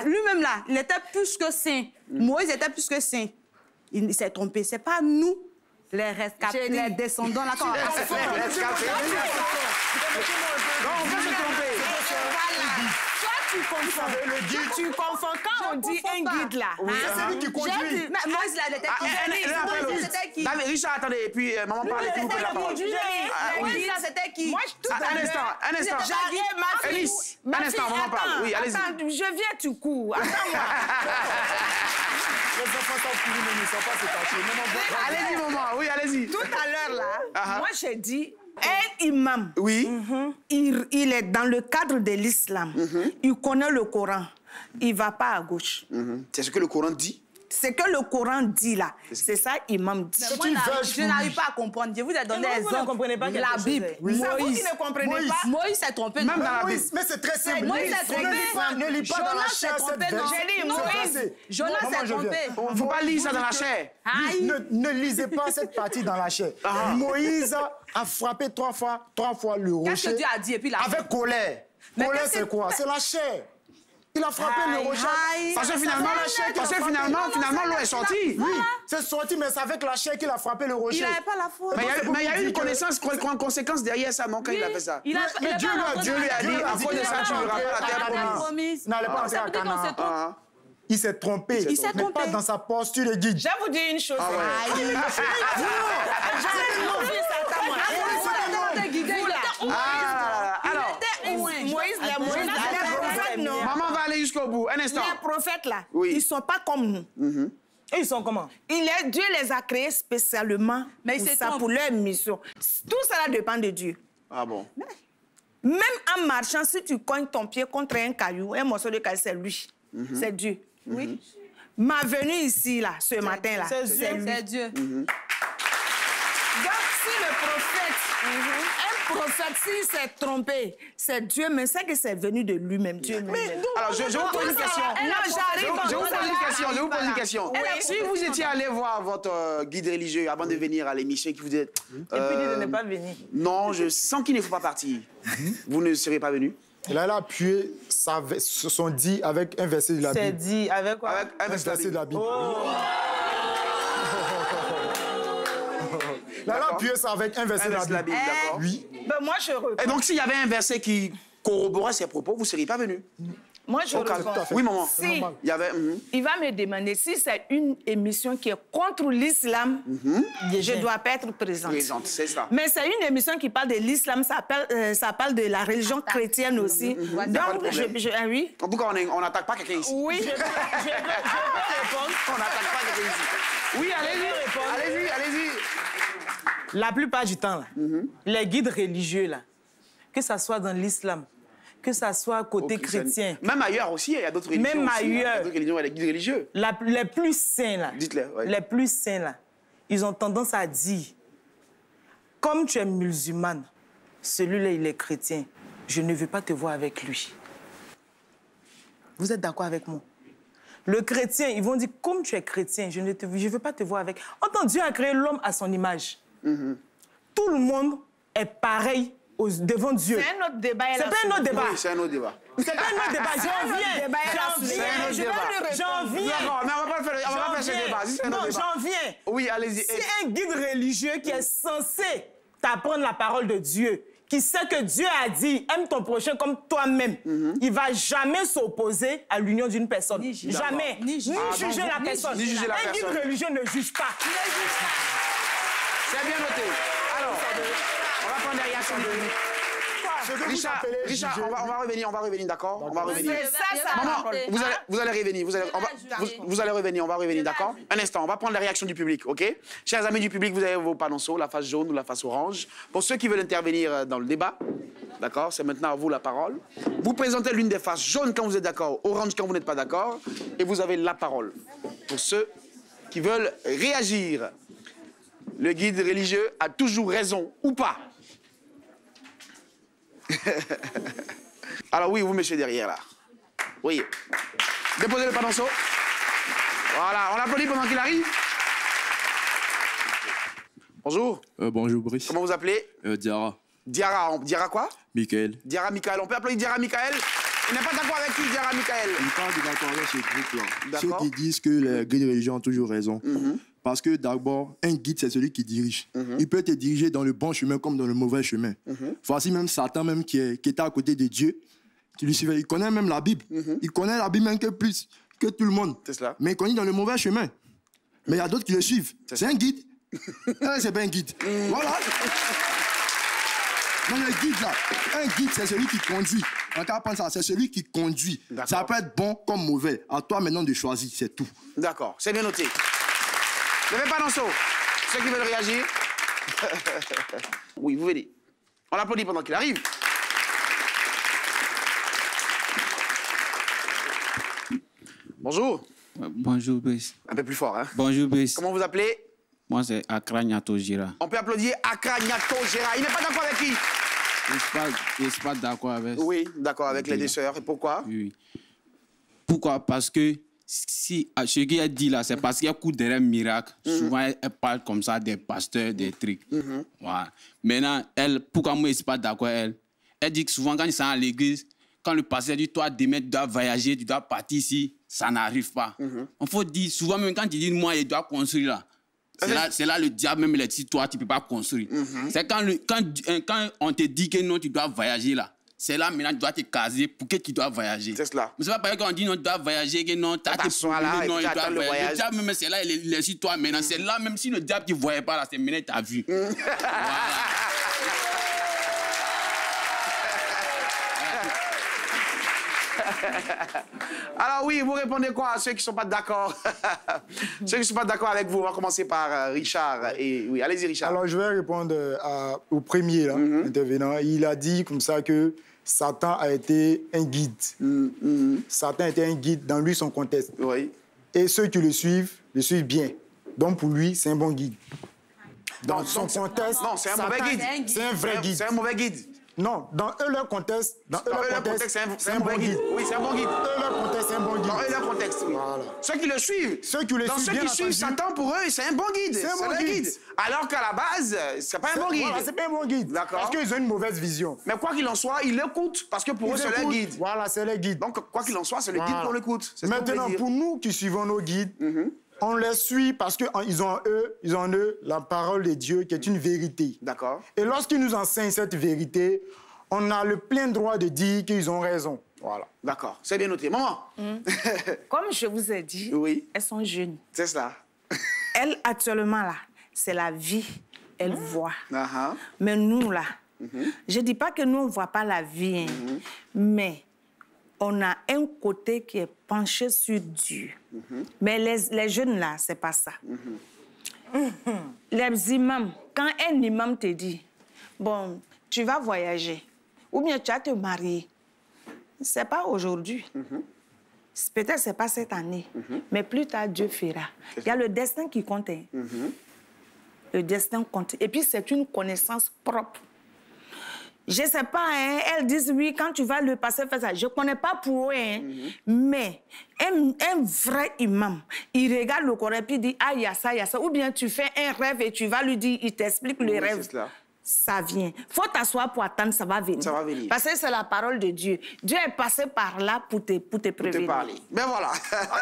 que lui-même là, il était plus que saint. Moïse était plus que saint. Il s'est trompé. Ce n'est pas nous, les rescapés, les descendants. Là, quand on peut se tromper. Tu confonds quand on dit un guide là. C'est lui qui conduit. Moïse là, il était qui? Richard, attendez, et puis maman parle et puis vous prenez la parole. Moïse là, c'était qui? Un instant. Eunice, un instant, maman parle. Oui, allez-y. Attends, je viens tout court. Attends-moi. Les enfants ne sont pas se cacher. Allez-y, maman. Oui, allez-y. Tout à l'heure, là, moi, j'ai dit, un imam, oui. Il est dans le cadre de l'islam. Il connaît le Coran. Il ne va pas à gauche. C'est ce que le Coran dit? Ce que le Coran dit, là, c'est ça, imam dit. Moi, je n'arrive pas à comprendre. Je vous ai donné des exemples. Vous ne comprenez pas la Bible. Oui. Moïse. Vous ne comprenez pas. Moïse s'est trompé. Même dans la Bible. Mais c'est très simple. Moïse s'est trompé. Ne lis pas dans la chair cette verse. J'ai dit Moïse. Jonas s'est trompé. Il ne faut pas lire ça dans la chair. Ne lisez pas cette partie dans la chair. Moïse a frappé trois fois le rocher. Qu'est-ce que Dieu a dit et puis la avec colère. Colère, c'est quoi? C'est la chair. Il a frappé le rocher. Parce que finalement, l'eau est sortie. Oui, c'est sorti, mais c'est avec la chair qu'il a frappé le rocher. Il n'avait pas la foi. Mais il y a eu une conséquence derrière ça, non, quand il a fait ça. Mais Dieu lui a dit, à cause de ça, tu n'auras pas la terre promise. N'allez pas entrer à Canaan. Il s'est trompé. Mais pas dans sa posture de guide. Je vais vous dire une chose. Maman va aller jusqu'au bout. Un instant. Les prophètes, là, ils ne sont pas comme nous. Et ils sont comment? Dieu les a créés spécialement pour leur mission. Tout cela dépend de Dieu. Ah bon? Même en marchant, si tu cognes ton pied contre un caillou, un morceau de caillou, c'est lui. C'est Dieu. Oui. Ma venue ici, là, ce matin-là, c'est Dieu. Donc, si le prophète, un prophète, s'il s'est trompé, c'est Dieu, mais c'est que c'est venu de lui-même, Dieu lui-même. Alors, je vous pose une question. Je vous pose une question. Si vous étiez allé voir votre guide religieux avant de venir à l'émission et que vous êtes... Et puis de ne pas venir. Non, je sens qu'il ne faut pas partir. Vous ne serez pas venu? Là, elle a appuyé son dit avec un verset de la Bible. C'est dit avec quoi? Avec un verset de la Bible. Là, elle a appuyé ça avec un verset de la Bible. D'accord. Oui. Ben, moi, je réponds. Et donc, s'il y avait un verset qui corroborait ses propos, vous ne seriez pas venu? Moi, je réponds. Oui, maman. Si il y avait... il va me demander si c'est une émission qui est contre l'islam, je ne dois pas être présente. Présente, c'est ça. Mais c'est une émission qui parle de l'islam, ça parle de la religion chrétienne aussi. Donc, oui. Pourquoi on n'attaque pas quelqu'un ici? Oui. Je peux répondre. On n'attaque pas quelqu'un ici. Oui, allez-y. Allez-y. La plupart du temps, là, les guides religieux, là, que ça soit dans l'islam, que ça soit côté chrétien. Même ailleurs aussi, il y a d'autres religions. Même aussi, ailleurs. Il y a d'autres religions, il y a des guides religieux. Les plus saints, là. Dites-les, ouais. Les plus saints, là, ils ont tendance à dire, comme tu es musulmane, celui-là, il est chrétien, je ne veux pas te voir avec lui. Vous êtes d'accord avec moi? Le chrétien, ils vont dire, comme tu es chrétien, je ne veux pas te voir avec... Entends, Dieu a créé l'homme à son image. Tout le monde est pareil devant Dieu. C'est un autre débat. C'est pas un autre débat. Oui, c'est un autre débat. C'est pas un autre débat. J'en viens. D'accord, mais on va pas faire ce débat. Non, j'en viens. Oui, allez-y. Si un guide religieux qui est censé t'apprendre la parole de Dieu, qui sait que Dieu a dit, aime ton prochain comme toi-même, il va jamais s'opposer à l'union d'une personne. Jamais. Ni juger la personne. Un guide religieux ne juge pas. C'est bien noté. Alors, on va prendre les réactions du public. Richard, on va revenir, d'accord? On va revenir. Maman, vous allez revenir, vous allez revenir, on va revenir, d'accord? Un instant, on va prendre les réactions du public, ok? Chers amis du public, vous avez vos panonceaux, la face jaune ou la face orange. Pour ceux qui veulent intervenir dans le débat, d'accord? C'est maintenant à vous la parole. Vous présentez l'une des faces jaunes quand vous êtes d'accord, orange quand vous n'êtes pas d'accord, et vous avez la parole. Pour ceux qui veulent réagir, le guide religieux a toujours raison ou pas? Alors oui, vous monsieur derrière là. Oui. Déposez le panonceau. Voilà, on l'applaudit pendant qu'il arrive. Bonjour. Bonjour Brice. Comment vous appelez? Diarra. Diarra quoi? Michael. Diarra Michael. On peut applaudir Diarra Michael? Il n'est pas d'accord avec qui, Diarra Michael? Il parle de d'accord avec ce groupe-là. D'accord. Ceux qui disent que les guides religieux ont toujours raison. Parce que d'abord, un guide, c'est celui qui dirige. Il peut te diriger dans le bon chemin comme dans le mauvais chemin. Voici même Satan même qui était à côté de Dieu. Tu lui suivais. Il connaît même la Bible. Il connaît la Bible même que plus que tout le monde. C'est cela. Mais il connaît dans le mauvais chemin. Mais il y a d'autres qui le suivent. C'est un guide. C'est pas un guide. Voilà. Non, le guide, là, un guide, c'est celui qui conduit. On va prendre ça, c'est celui qui conduit. Ça peut être bon comme mauvais. À toi maintenant de choisir, c'est tout. D'accord, c'est bien noté. Levez pas dans ceux qui veulent réagir. Oui, vous venez. On l'applaudit pendant qu'il arrive. Bonjour. Bonjour, Brice. Un peu plus fort, hein? Bonjour, Brice. Comment vous appelez? Moi, c'est Accra Nyato Gira. On peut applaudir Accra Nyato Gira. Il n'est pas d'accord avec qui? Je ne suis pas d'accord avec... Oui, d'accord avec les deux sœurs. Et pourquoi? Oui. Pourquoi? Parce que si ce qu'il a dit là, c'est parce qu'il y a coup derrière miracle. Souvent, elle parle comme ça des pasteurs, des trucs. Voilà. Maintenant, elle, pourquoi moi, je ne suis pas d'accord avec elle? Elle dit que souvent, quand ils sont à l'église, quand le pasteur dit, toi, demain, tu dois voyager, tu dois partir ici, ça n'arrive pas. Il faut dire, souvent, même quand il dit, moi, je dois construire là, c'est là le diable même il dit, toi, tu ne peux pas construire. C'est quand on te dit que non, tu dois voyager là. C'est là maintenant tu dois te caser pour que tu dois voyager. C'est cela. Mais c'est pas pareil quand on dit non, tu dois voyager, que non, tu as tes problèmes, non, tu dois voyager. Le diable même, c'est là, il est sur toi maintenant. C'est là, même si le diable ne voyait pas là, c'est maintenant tu as vu. Voilà. Alors oui, vous répondez quoi à ceux qui ne sont pas d'accord? Ceux qui ne sont pas d'accord avec vous, on va commencer par Richard. Et, oui, allez-y, Richard. Alors, je vais répondre au premier là, intervenant. Il a dit comme ça que Satan a été un guide. Satan a été un guide dans lui, son contexte. Oui. Et ceux qui le suivent bien. Donc, pour lui, c'est un bon guide. Dans son contexte... Non, c'est un mauvais guide. C'est un vrai guide. C'est un mauvais guide. Non, dans eux, leur contexte, c'est un bon guide. Oui, c'est un bon guide. Eux, leur contexte, c'est un bon guide. Dans eux, leur contexte, oui. Voilà. Ceux qui le suivent. Ceux qui suivent Satan, pour eux, c'est un bon guide. C'est un bon guide. Alors qu'à la base, c'est pas un bon guide. Voilà, c'est pas un bon guide. D'accord. Parce qu'ils ont une mauvaise vision. Mais quoi qu'il en soit, ils l'écoutent parce que pour eux, c'est leur guide. Voilà, c'est leur guide. Donc, quoi qu'il en soit, c'est le guide qu'on l'écoute. Maintenant, pour nous qui suivons nos guides, on les suit parce qu'ils ont en eux la parole de Dieu qui est une vérité. D'accord. Et lorsqu'ils nous enseignent cette vérité, on a le plein droit de dire qu'ils ont raison. Voilà. D'accord. C'est bien noté. Maman. Comme je vous ai dit, elles sont jeunes. C'est cela. Elles, actuellement, là, c'est la vie. Elles voient. Mais nous, là, je ne dis pas que nous, on ne voit pas la vie, mais on a un côté qui est penché sur Dieu. Mais les jeunes, là, c'est pas ça. Les imams, quand un imam te dit, bon, tu vas voyager, ou bien tu vas te marier, c'est pas aujourd'hui. Peut-être c'est pas cette année, mais plus tard, Dieu fera. Il y a le destin qui compte. Le destin compte. Et puis, c'est une connaissance propre. Je ne sais pas, hein, elles disent oui, quand tu vas le passer, fais ça. Je ne connais pas pour eux, hein, mais un vrai imam, il regarde le Coran et puis il dit, ah, il y a ça, il y a ça. Ou bien tu fais un rêve et tu vas lui dire, il t'explique le rêve. Ça vient. Il faut t'asseoir pour attendre, ça va venir. Ça va venir. Parce que c'est la parole de Dieu. Dieu est passé par là pour te prévenir. Pour te parler. Ben voilà. On ne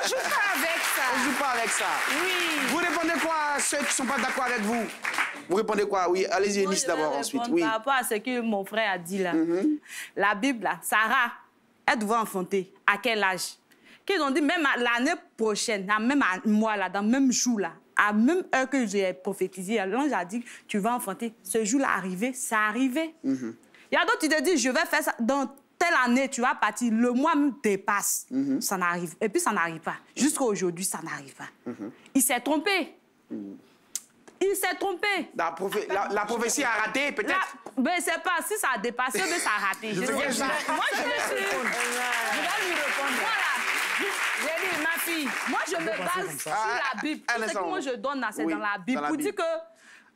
joue pas avec ça. On ne joue pas avec ça. Oui. Vous répondez quoi à ceux qui ne sont pas d'accord avec vous? Vous répondez quoi? Oui, allez-y, Eunice d'abord, ensuite. Oui. Par rapport à ce que mon frère a dit là. La Bible, là, Sarah, elle devait enfanter. À quel âge? Qu'ils ont dit, même l'année prochaine, même mois, là, dans le même jour, là, à même heure que j'ai prophétisé, l'ange a dit, tu vas enfanter. Ce jour-là arrivé, ça arrivé. Il y a d'autres qui te disent, je vais faire ça dans telle année, tu vas partir. Le mois me dépasse. Ça n'arrive. Et puis, ça n'arrive pas. Jusqu'à aujourd'hui, ça n'arrive pas. Il s'est trompé. Il s'est trompé. La prophétie a raté, peut-être? Ben, c'est pas si ça a dépassé, mais ça a raté. Moi, je vais lui répondre. Voilà. J'ai dit, ma fille, moi, je me base sur la Bible. Tout ce que moi, je donne là, c'est dans la Bible. Pour dire que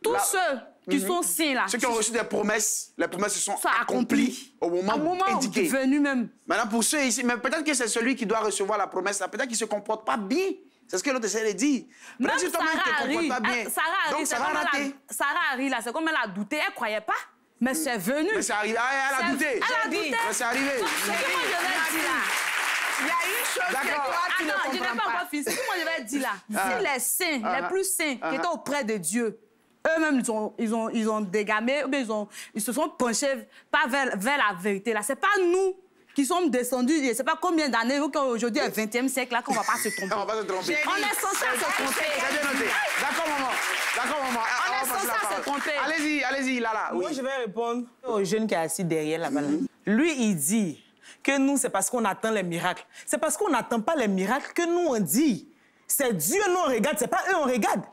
tous ceux qui sont saints, là... Ceux qui ont reçu des promesses, les promesses se sont accomplies au moment indiqué. Où venu même. Maintenant, pour ceux ici, mais peut-être que c'est celui qui doit recevoir la promesse, peut-être qu'il ne se comporte pas bien. C'est ce que l'autre essaie de dire. Même si toi-même ne te comportes pas bien, donc ça va rater. Sarah Harry, là, c'est comme elle a douté, elle ne croyait pas. Mais c'est venu. Mais c'est arrivé. Elle a douté. Elle a douté. Mais c'est arrivé. C'est ce que moi, je vais dire là. Il y a une chose que toi, tu ne comprends pas. Je n'ai pas encore fini. C'est ce que moi, je vais dire là. Si les saints, les plus saints, qui étaient auprès de Dieu, eux-mêmes, ils ont dégamé, ils se sont penchés pas vers la vérité. Là, c'est pas nous qui sommes descendus, je ne sais pas combien d'années, aujourd'hui, au XXe siècle, là, qu'on ne va pas se tromper. On va pas se tromper. On est censé se tromper. D'accord, maman. D'accord, maman. On est censé se tromper. Allez-y, Lala. Moi, je vais répondre au jeune qui est assis derrière là-bas. Lui, il dit que nous, c'est parce qu'on attend les miracles. C'est parce qu'on n'attend pas les miracles que nous, on dit. C'est Dieu, nous, on regarde, c'est pas eux, on regarde.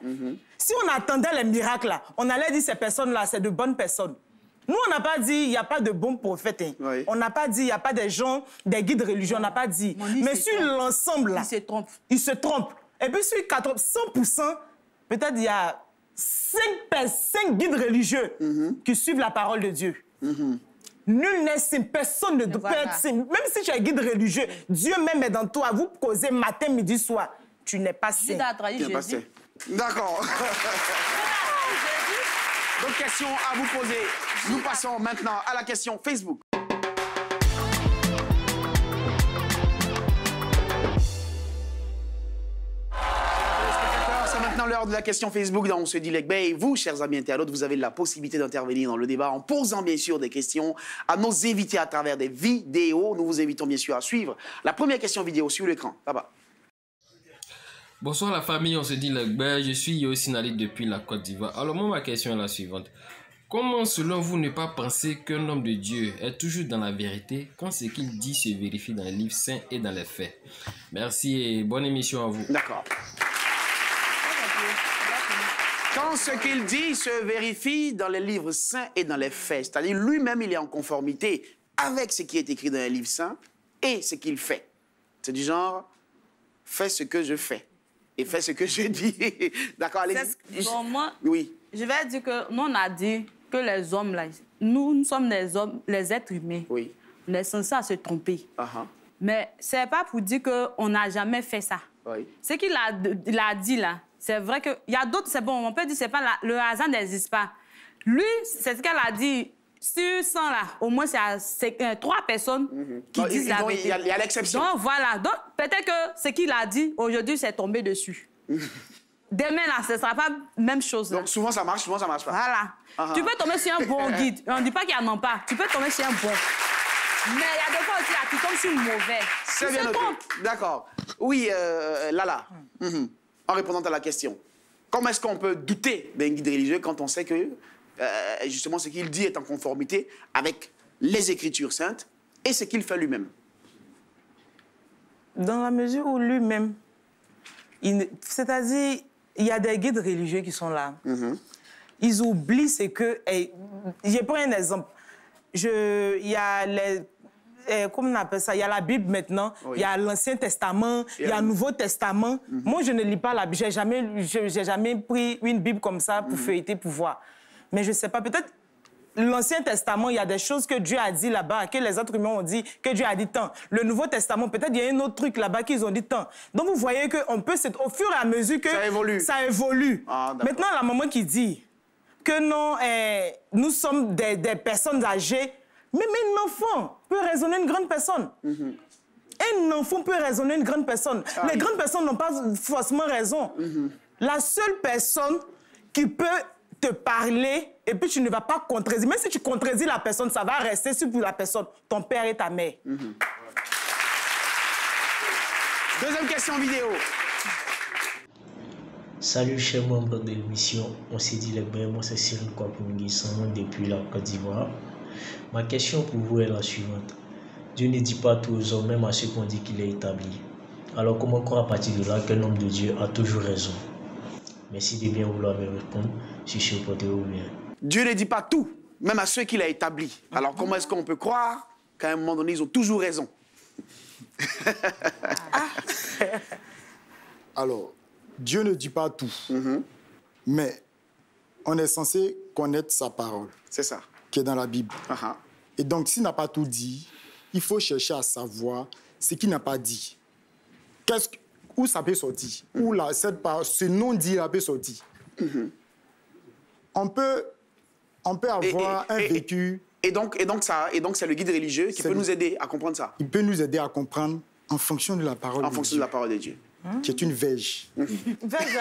Si on attendait les miracles, là, on allait dire ces personnes-là, c'est de bonnes personnes. Nous, on n'a pas dit il n'y a pas de bons prophètes. Hein. Oui. On n'a pas dit il n'y a pas des gens, des guides religieux. On n'a pas dit. Mais sur l'ensemble, là... Il se trompe. Il se trompe. Et puis sur 100%, peut-être il y a 5 guides religieux qui suivent la parole de Dieu. Nul n'est saint. Personne ne peut être saint. Même si tu es guide religieux, Dieu même est dans toi. Vous causez matin, midi, soir. Tu n'es pas saint. D'accord. D'autres questions à vous poser. Nous passons maintenant à la question Facebook. C'est maintenant l'heure de la question Facebook dans On se dit Legbe. Vous, chers amis internautes, vous avez la possibilité d'intervenir dans le débat en posant bien sûr des questions à nos invités à travers des vidéos. Nous vous invitons bien sûr à suivre la première question vidéo sur l'écran. Là-bas. Bonsoir la famille, on se dit Legbe. Je suis Yosinali depuis la Côte d'Ivoire. Alors moi, ma question est la suivante. Comment, selon vous, ne pas penser qu'un homme de Dieu est toujours dans la vérité quand ce qu'il dit se vérifie dans les livres saints et dans les faits? Merci et bonne émission à vous. D'accord. Quand ce qu'il dit se vérifie dans les livres saints et dans les faits, c'est-à-dire lui-même, il est en conformité avec ce qui est écrit dans les livres saints et ce qu'il fait. C'est du genre, fais ce que je fais et fais ce que je dis. D'accord, allez-y. Bon, moi, oui. Je vais dire que nous, on a dit que les hommes, là, nous sommes des hommes, les êtres humains. Oui. On est censés se tromper. Uh-huh. Mais ce n'est pas pour dire qu'on n'a jamais fait ça. Oui. Ce qu'il a dit là, c'est vrai qu'il y a d'autres, c'est bon, on peut dire que le hasard n'existe pas. Lui, c'est ce qu'elle a dit. Sur 100, là, au moins, c'est 3 personnes qui disent la vérité. Il y a l'exception. Donc, voilà. Donc, peut-être que ce qu'il a dit, aujourd'hui, c'est tombé dessus. Demain, là, ce ne sera pas la même chose. Là. Donc, souvent, ça marche, souvent, ça marche pas. Voilà. Tu peux tomber sur un bon guide. On ne dit pas qu'il n'y en a pas. Tu peux tomber sur un bon. Mais il y a des fois aussi, là, tu tombes sur mauvais. C'est bien noté. D'accord. Oui, Lala, en répondant à la question, comment est-ce qu'on peut douter d'un guide religieux quand on sait que, justement, ce qu'il dit est en conformité avec les Écritures saintes et ce qu'il fait lui-même? Dans la mesure où lui-même, c'est-à-dire, il y a des guides religieux qui sont là. Ils oublient ce que... Je prends un exemple. Il y a les... comment on appelle ça? Il y a la Bible maintenant, il y a l'Ancien Testament, il y a le Nouveau Testament. Moi, je ne lis pas la Bible. J'ai jamais pris une Bible comme ça pour feuilleter, pour voir. Mais je ne sais pas, peut-être l'Ancien Testament, il y a des choses que Dieu a dit là-bas, que les êtres humains ont dit, que Dieu a dit tant. Le Nouveau Testament, peut-être il y a un autre truc là-bas qu'ils ont dit tant. Donc vous voyez qu'on peut, au fur et à mesure que... Ça évolue. Maintenant, la maman qui dit que non, nous sommes des personnes âgées, mais un enfant peut raisonner une grande personne. Un enfant peut raisonner une grande personne. Les grandes personnes n'ont pas forcément raison. La seule personne qui peut te parler et puis tu ne vas pas contredire. Même si tu contredis la personne, ça va rester sur la personne, ton père et ta mère. Deuxième question vidéo. Salut chers membres de l'émission, on s'est dit les bains, moi c'est Cyril Kwapungisson depuis la Côte d'Ivoire. Ma question pour vous est la suivante. Dieu ne dit pas tout aux hommes, même à ceux qu'on dit qu'il est établi. Alors comment croire à partir de là qu'un homme de Dieu a toujours raison? Merci de bien vouloir me répondre, si je suis porté ou bien. Dieu ne dit pas tout, même à ceux qu'il a établis. Alors comment est-ce qu'on peut croire qu'à un moment donné, ils ont toujours raison? Alors, Dieu ne dit pas tout, mais on est censé connaître sa parole. C'est ça. Qui est dans la Bible. Et donc, s'il n'a pas tout dit, il faut chercher à savoir ce qu'il n'a pas dit. Où ça peut sortir? Où ce non-dit peut sortir? On peut avoir un vécu... Et donc, c'est le guide religieux qui peut nous aider à comprendre ça? Il peut nous aider à comprendre en fonction de la parole de Dieu. En fonction de la parole de Dieu. Qui est une verge. Verge,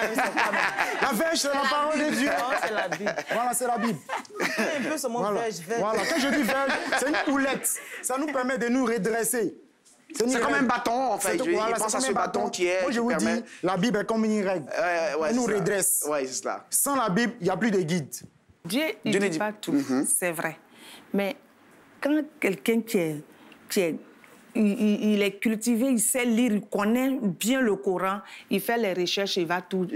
la verge, c'est la parole de Dieu. C'est la Bible. Voilà, c'est la Bible. Un peu ce mot verge. Voilà, quand je dis verge, c'est une houlette. Ça nous permet de nous redresser. C'est comme un bâton, en fait. Je pense à ce bâton qui est... Moi, je vous dis, la Bible est comme une règle. Elle nous redresse. Oui, c'est cela. Sans la Bible, il n'y a plus de guide. Dieu ne dit pas tout, c'est vrai. Mais quand quelqu'un il est cultivé, il sait lire, il connaît bien le Coran, il fait les recherches, il va tout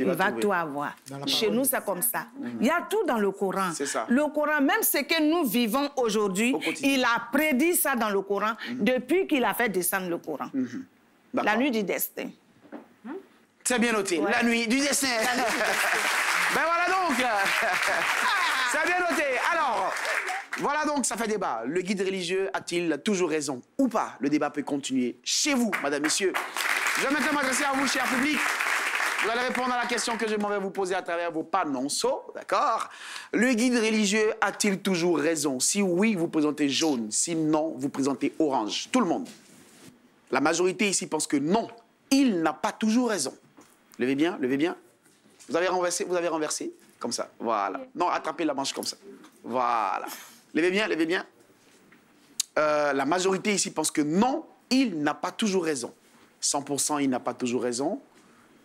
avoir. Chez nous, c'est comme ça. Il y a tout dans le Coran. Le Coran, même ce que nous vivons aujourd'hui, il a prédit ça dans le Coran depuis qu'il a fait descendre le Coran. La nuit du destin. C'est bien noté. La nuit du destin. Ben voilà donc. C'est bien noté. Alors... Voilà donc, ça fait débat. Le guide religieux a-t-il toujours raison ou pas? Le débat peut continuer chez vous, madame, messieurs. Je vais maintenant m'adresser à vous, cher public. Vous allez répondre à la question que je m'en vais vous poser à travers vos panonceaux, d'accord? Le guide religieux a-t-il toujours raison? Si oui, vous présentez jaune. Si non, vous présentez orange. Tout le monde. La majorité ici pense que non, il n'a pas toujours raison. Levez bien, levez bien. Vous avez renversé, comme ça. Voilà. Non, attrapez la manche comme ça. Voilà. Levez bien, levez bien. La majorité ici pense que non, il n'a pas toujours raison. 100%, il n'a pas toujours raison.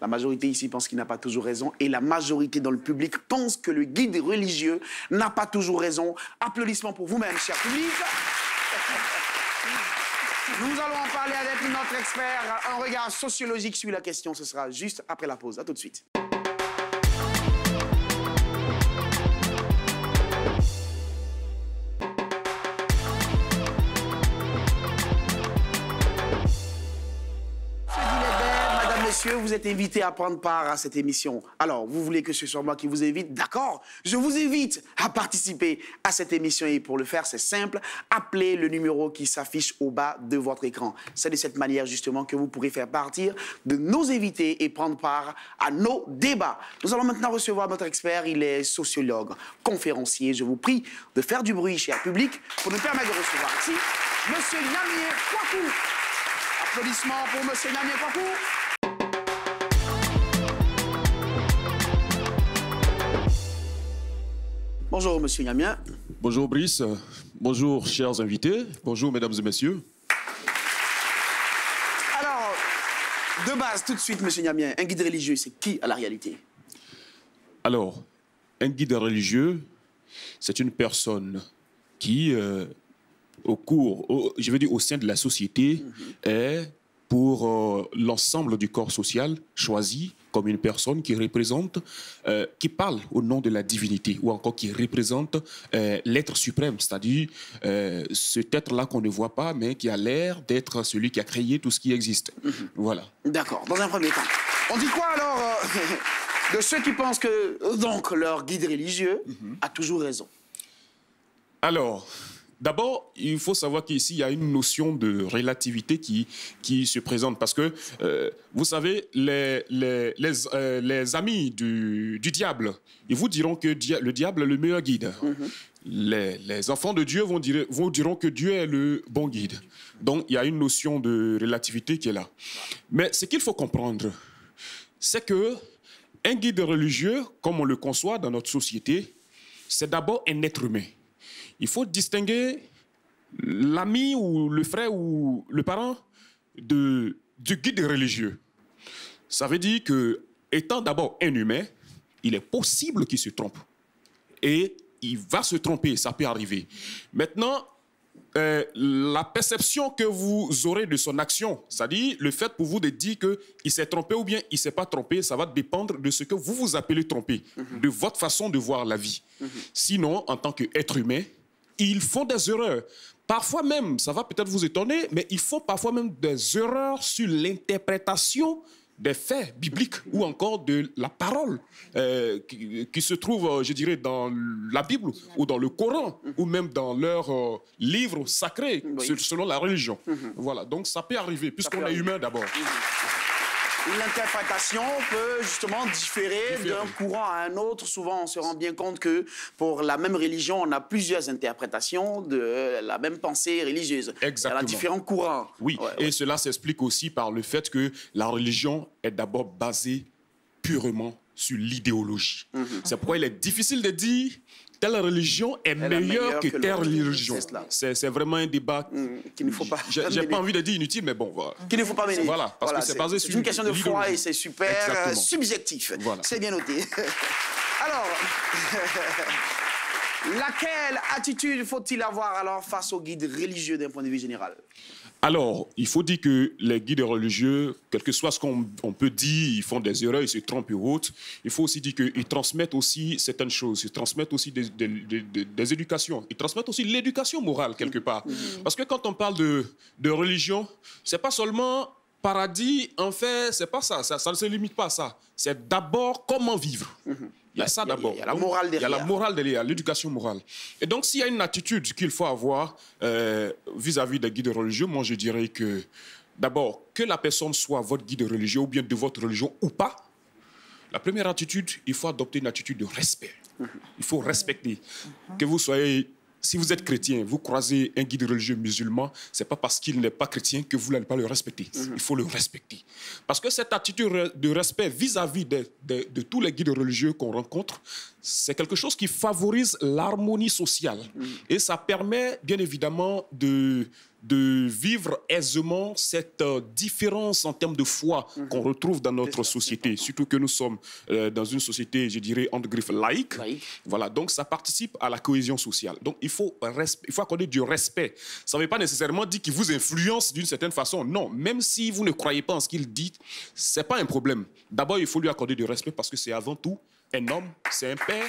La majorité ici pense qu'il n'a pas toujours raison et la majorité dans le public pense que le guide religieux n'a pas toujours raison. Applaudissements pour vous-même, cher public. Nous allons en parler avec notre expert. Un regard sociologique sur la question. Ce sera juste après la pause. À tout de suite. Monsieur, vous êtes invité à prendre part à cette émission. Alors, vous voulez que ce soit moi qui vous invite? D'accord. Je vous invite à participer à cette émission et pour le faire, c'est simple. Appelez le numéro qui s'affiche au bas de votre écran. C'est de cette manière, justement, que vous pourrez faire partir de nos invités et prendre part à nos débats. Nous allons maintenant recevoir notre expert. Il est sociologue, conférencier. Je vous prie de faire du bruit, cher public, pour nous permettre de recevoir ici Monsieur Nyamie Kwaku. Applaudissements pour Monsieur Nyamie Kwaku. Bonjour, Monsieur Nyamien. Bonjour, Brice. Bonjour, chers invités. Bonjour, mesdames et messieurs. Alors, de base, tout de suite, Monsieur Nyamien, un guide religieux, c'est qui à la réalité? Alors, un guide religieux, c'est une personne qui, au sein de la société, est pour l'ensemble du corps social choisi comme une personne qui représente, qui parle au nom de la divinité, ou encore qui représente l'être suprême, c'est-à-dire cet être-là qu'on ne voit pas, mais qui a l'air d'être celui qui a créé tout ce qui existe. Voilà. D'accord. Dans un premier temps, on dit quoi alors de ceux qui pensent que donc leur guide religieux a toujours raison? Alors, d'abord, il faut savoir qu'ici, il y a une notion de relativité qui se présente. Parce que, vous savez, les amis du diable, ils vous diront que le diable est le meilleur guide. Les enfants de Dieu vous diront que Dieu est le bon guide. Donc, il y a une notion de relativité qui est là. Mais ce qu'il faut comprendre, c'est que un guide religieux, comme on le conçoit dans notre société, c'est d'abord un être humain. Il faut distinguer l'ami ou le frère ou le parent du guide religieux. Ça veut dire que, étant d'abord un humain, il est possible qu'il se trompe. Et il va se tromper, ça peut arriver. Maintenant, la perception que vous aurez de son action, c'est-à-dire le fait pour vous de dire qu'il s'est trompé ou bien il ne s'est pas trompé, ça va dépendre de ce que vous vous appelez tromper, de votre façon de voir la vie. Sinon, en tant qu'être humain, ils font des erreurs. Parfois même, ça va peut-être vous étonner, mais ils font parfois même des erreurs sur l'interprétation des faits bibliques ou encore de la parole qui se trouve, je dirais, dans la Bible ou dans le Coran ou même dans leurs livres sacrés selon la religion. Voilà, donc ça peut arriver puisqu'on est humain d'abord. L'interprétation peut justement différer d'un courant à un autre. Souvent, on se rend bien compte que pour la même religion, on a plusieurs interprétations de la même pensée religieuse. Exactement. Il y a différents courants. Oui, et cela s'explique aussi par le fait que la religion est d'abord basée purement sur l'idéologie. C'est pourquoi il est difficile de dire telle religion est meilleure que telle religion. C'est vraiment un débat qu'il ne faut pas. J'ai pas envie de dire inutile, mais bon, voilà. Qu'il ne faut pas mener. Voilà, parce que c'est basé sur une question de foi et c'est super subjectif. Voilà. C'est bien noté. Alors, laquelle attitude faut-il avoir alors face aux guides religieux d'un point de vue général? Alors, il faut dire que les guides religieux, quel que soit ce qu'on peut dire, ils font des erreurs, ils se trompent et autres. Il faut aussi dire qu'ils transmettent aussi certaines choses, ils transmettent aussi des éducations, ils transmettent aussi l'éducation morale quelque part. Parce que quand on parle de religion, c'est pas seulement paradis, en fait, c'est pas ça, ça ne se limite pas à ça. C'est d'abord comment vivre. Il y a ça d'abord. Il y a la morale derrière. Il y a la morale derrière, l'éducation morale. Et donc, s'il y a une attitude qu'il faut avoir vis-à-vis des guides religieux, moi, je dirais que, d'abord, que la personne soit votre guide religieux ou bien de votre religion ou pas, la première attitude, il faut adopter une attitude de respect. Il faut respecter. Que vous soyez... Si vous êtes chrétien, vous croisez un guide religieux musulman, ce n'est pas parce qu'il n'est pas chrétien que vous n'allez pas le respecter. Il faut le respecter. Parce que cette attitude de respect vis-à-vis de tous les guides religieux qu'on rencontre, c'est quelque chose qui favorise l'harmonie sociale. Et ça permet, bien évidemment, de vivre aisément cette différence en termes de foi qu'on retrouve dans notre société, surtout que nous sommes dans une société, je dirais, entre griffes laïque. Voilà, donc ça participe à la cohésion sociale. Donc il faut accorder du respect. Ça ne veut pas nécessairement dire qu'il vous influence d'une certaine façon. Non, même si vous ne croyez pas en ce qu'il dit, ce n'est pas un problème. D'abord, il faut lui accorder du respect parce que c'est avant tout un homme, c'est un père,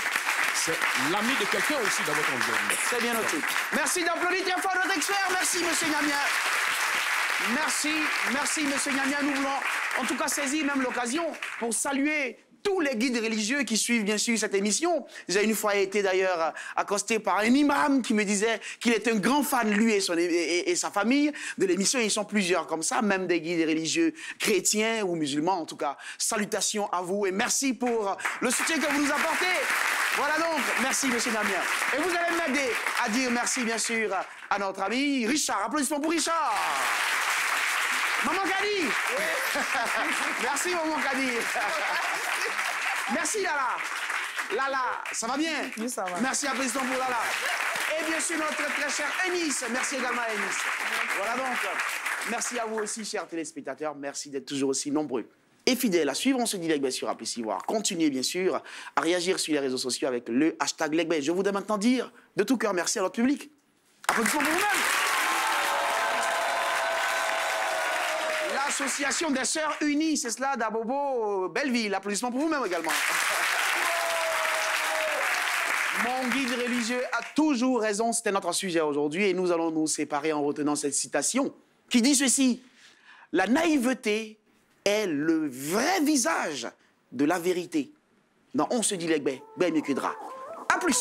c'est l'ami de quelqu'un aussi dans votre environnement. C'est bien noté. Merci d'applaudir très fort notre expert. Merci, monsieur Niamia. Merci, monsieur Niamia. Nous voulons en tout cas saisir même l'occasion pour saluer tous les guides religieux qui suivent bien sûr cette émission. J'ai une fois été d'ailleurs accosté par un imam qui me disait qu'il est un grand fan, lui et sa famille, de l'émission. Ils sont plusieurs comme ça, même des guides religieux chrétiens ou musulmans. En tout cas, salutations à vous et merci pour le soutien que vous nous apportez. Voilà donc, merci monsieur Damien. Et vous allez m'aider à dire merci bien sûr à notre ami Richard. Applaudissements pour Richard. Maman Kadi. Merci Maman Kadi. Merci Lala. Lala, ça va bien? Oui, ça va. Merci, applaudissements pour Lala. Et bien sûr notre très cher Enis. Merci également à Enis. Voilà donc, merci à vous aussi chers téléspectateurs. Merci d'être toujours aussi nombreux et fidèles à suivre. On se dit Legbe sur Applaudissements. Continuez bien sûr à réagir sur les réseaux sociaux avec le hashtag Legbe. Je voudrais maintenant dire de tout cœur merci à notre public. Applaudissements pour vous-même. L'association des Sœurs Unies, c'est cela d'Abobo Belleville. Applaudissements pour vous-même également. Mon guide religieux a toujours raison, c'était notre sujet aujourd'hui et nous allons nous séparer en retenant cette citation qui dit ceci: la naïveté est le vrai visage de la vérité. Non, on se dit Legbe, ben mieux que drap. À plus.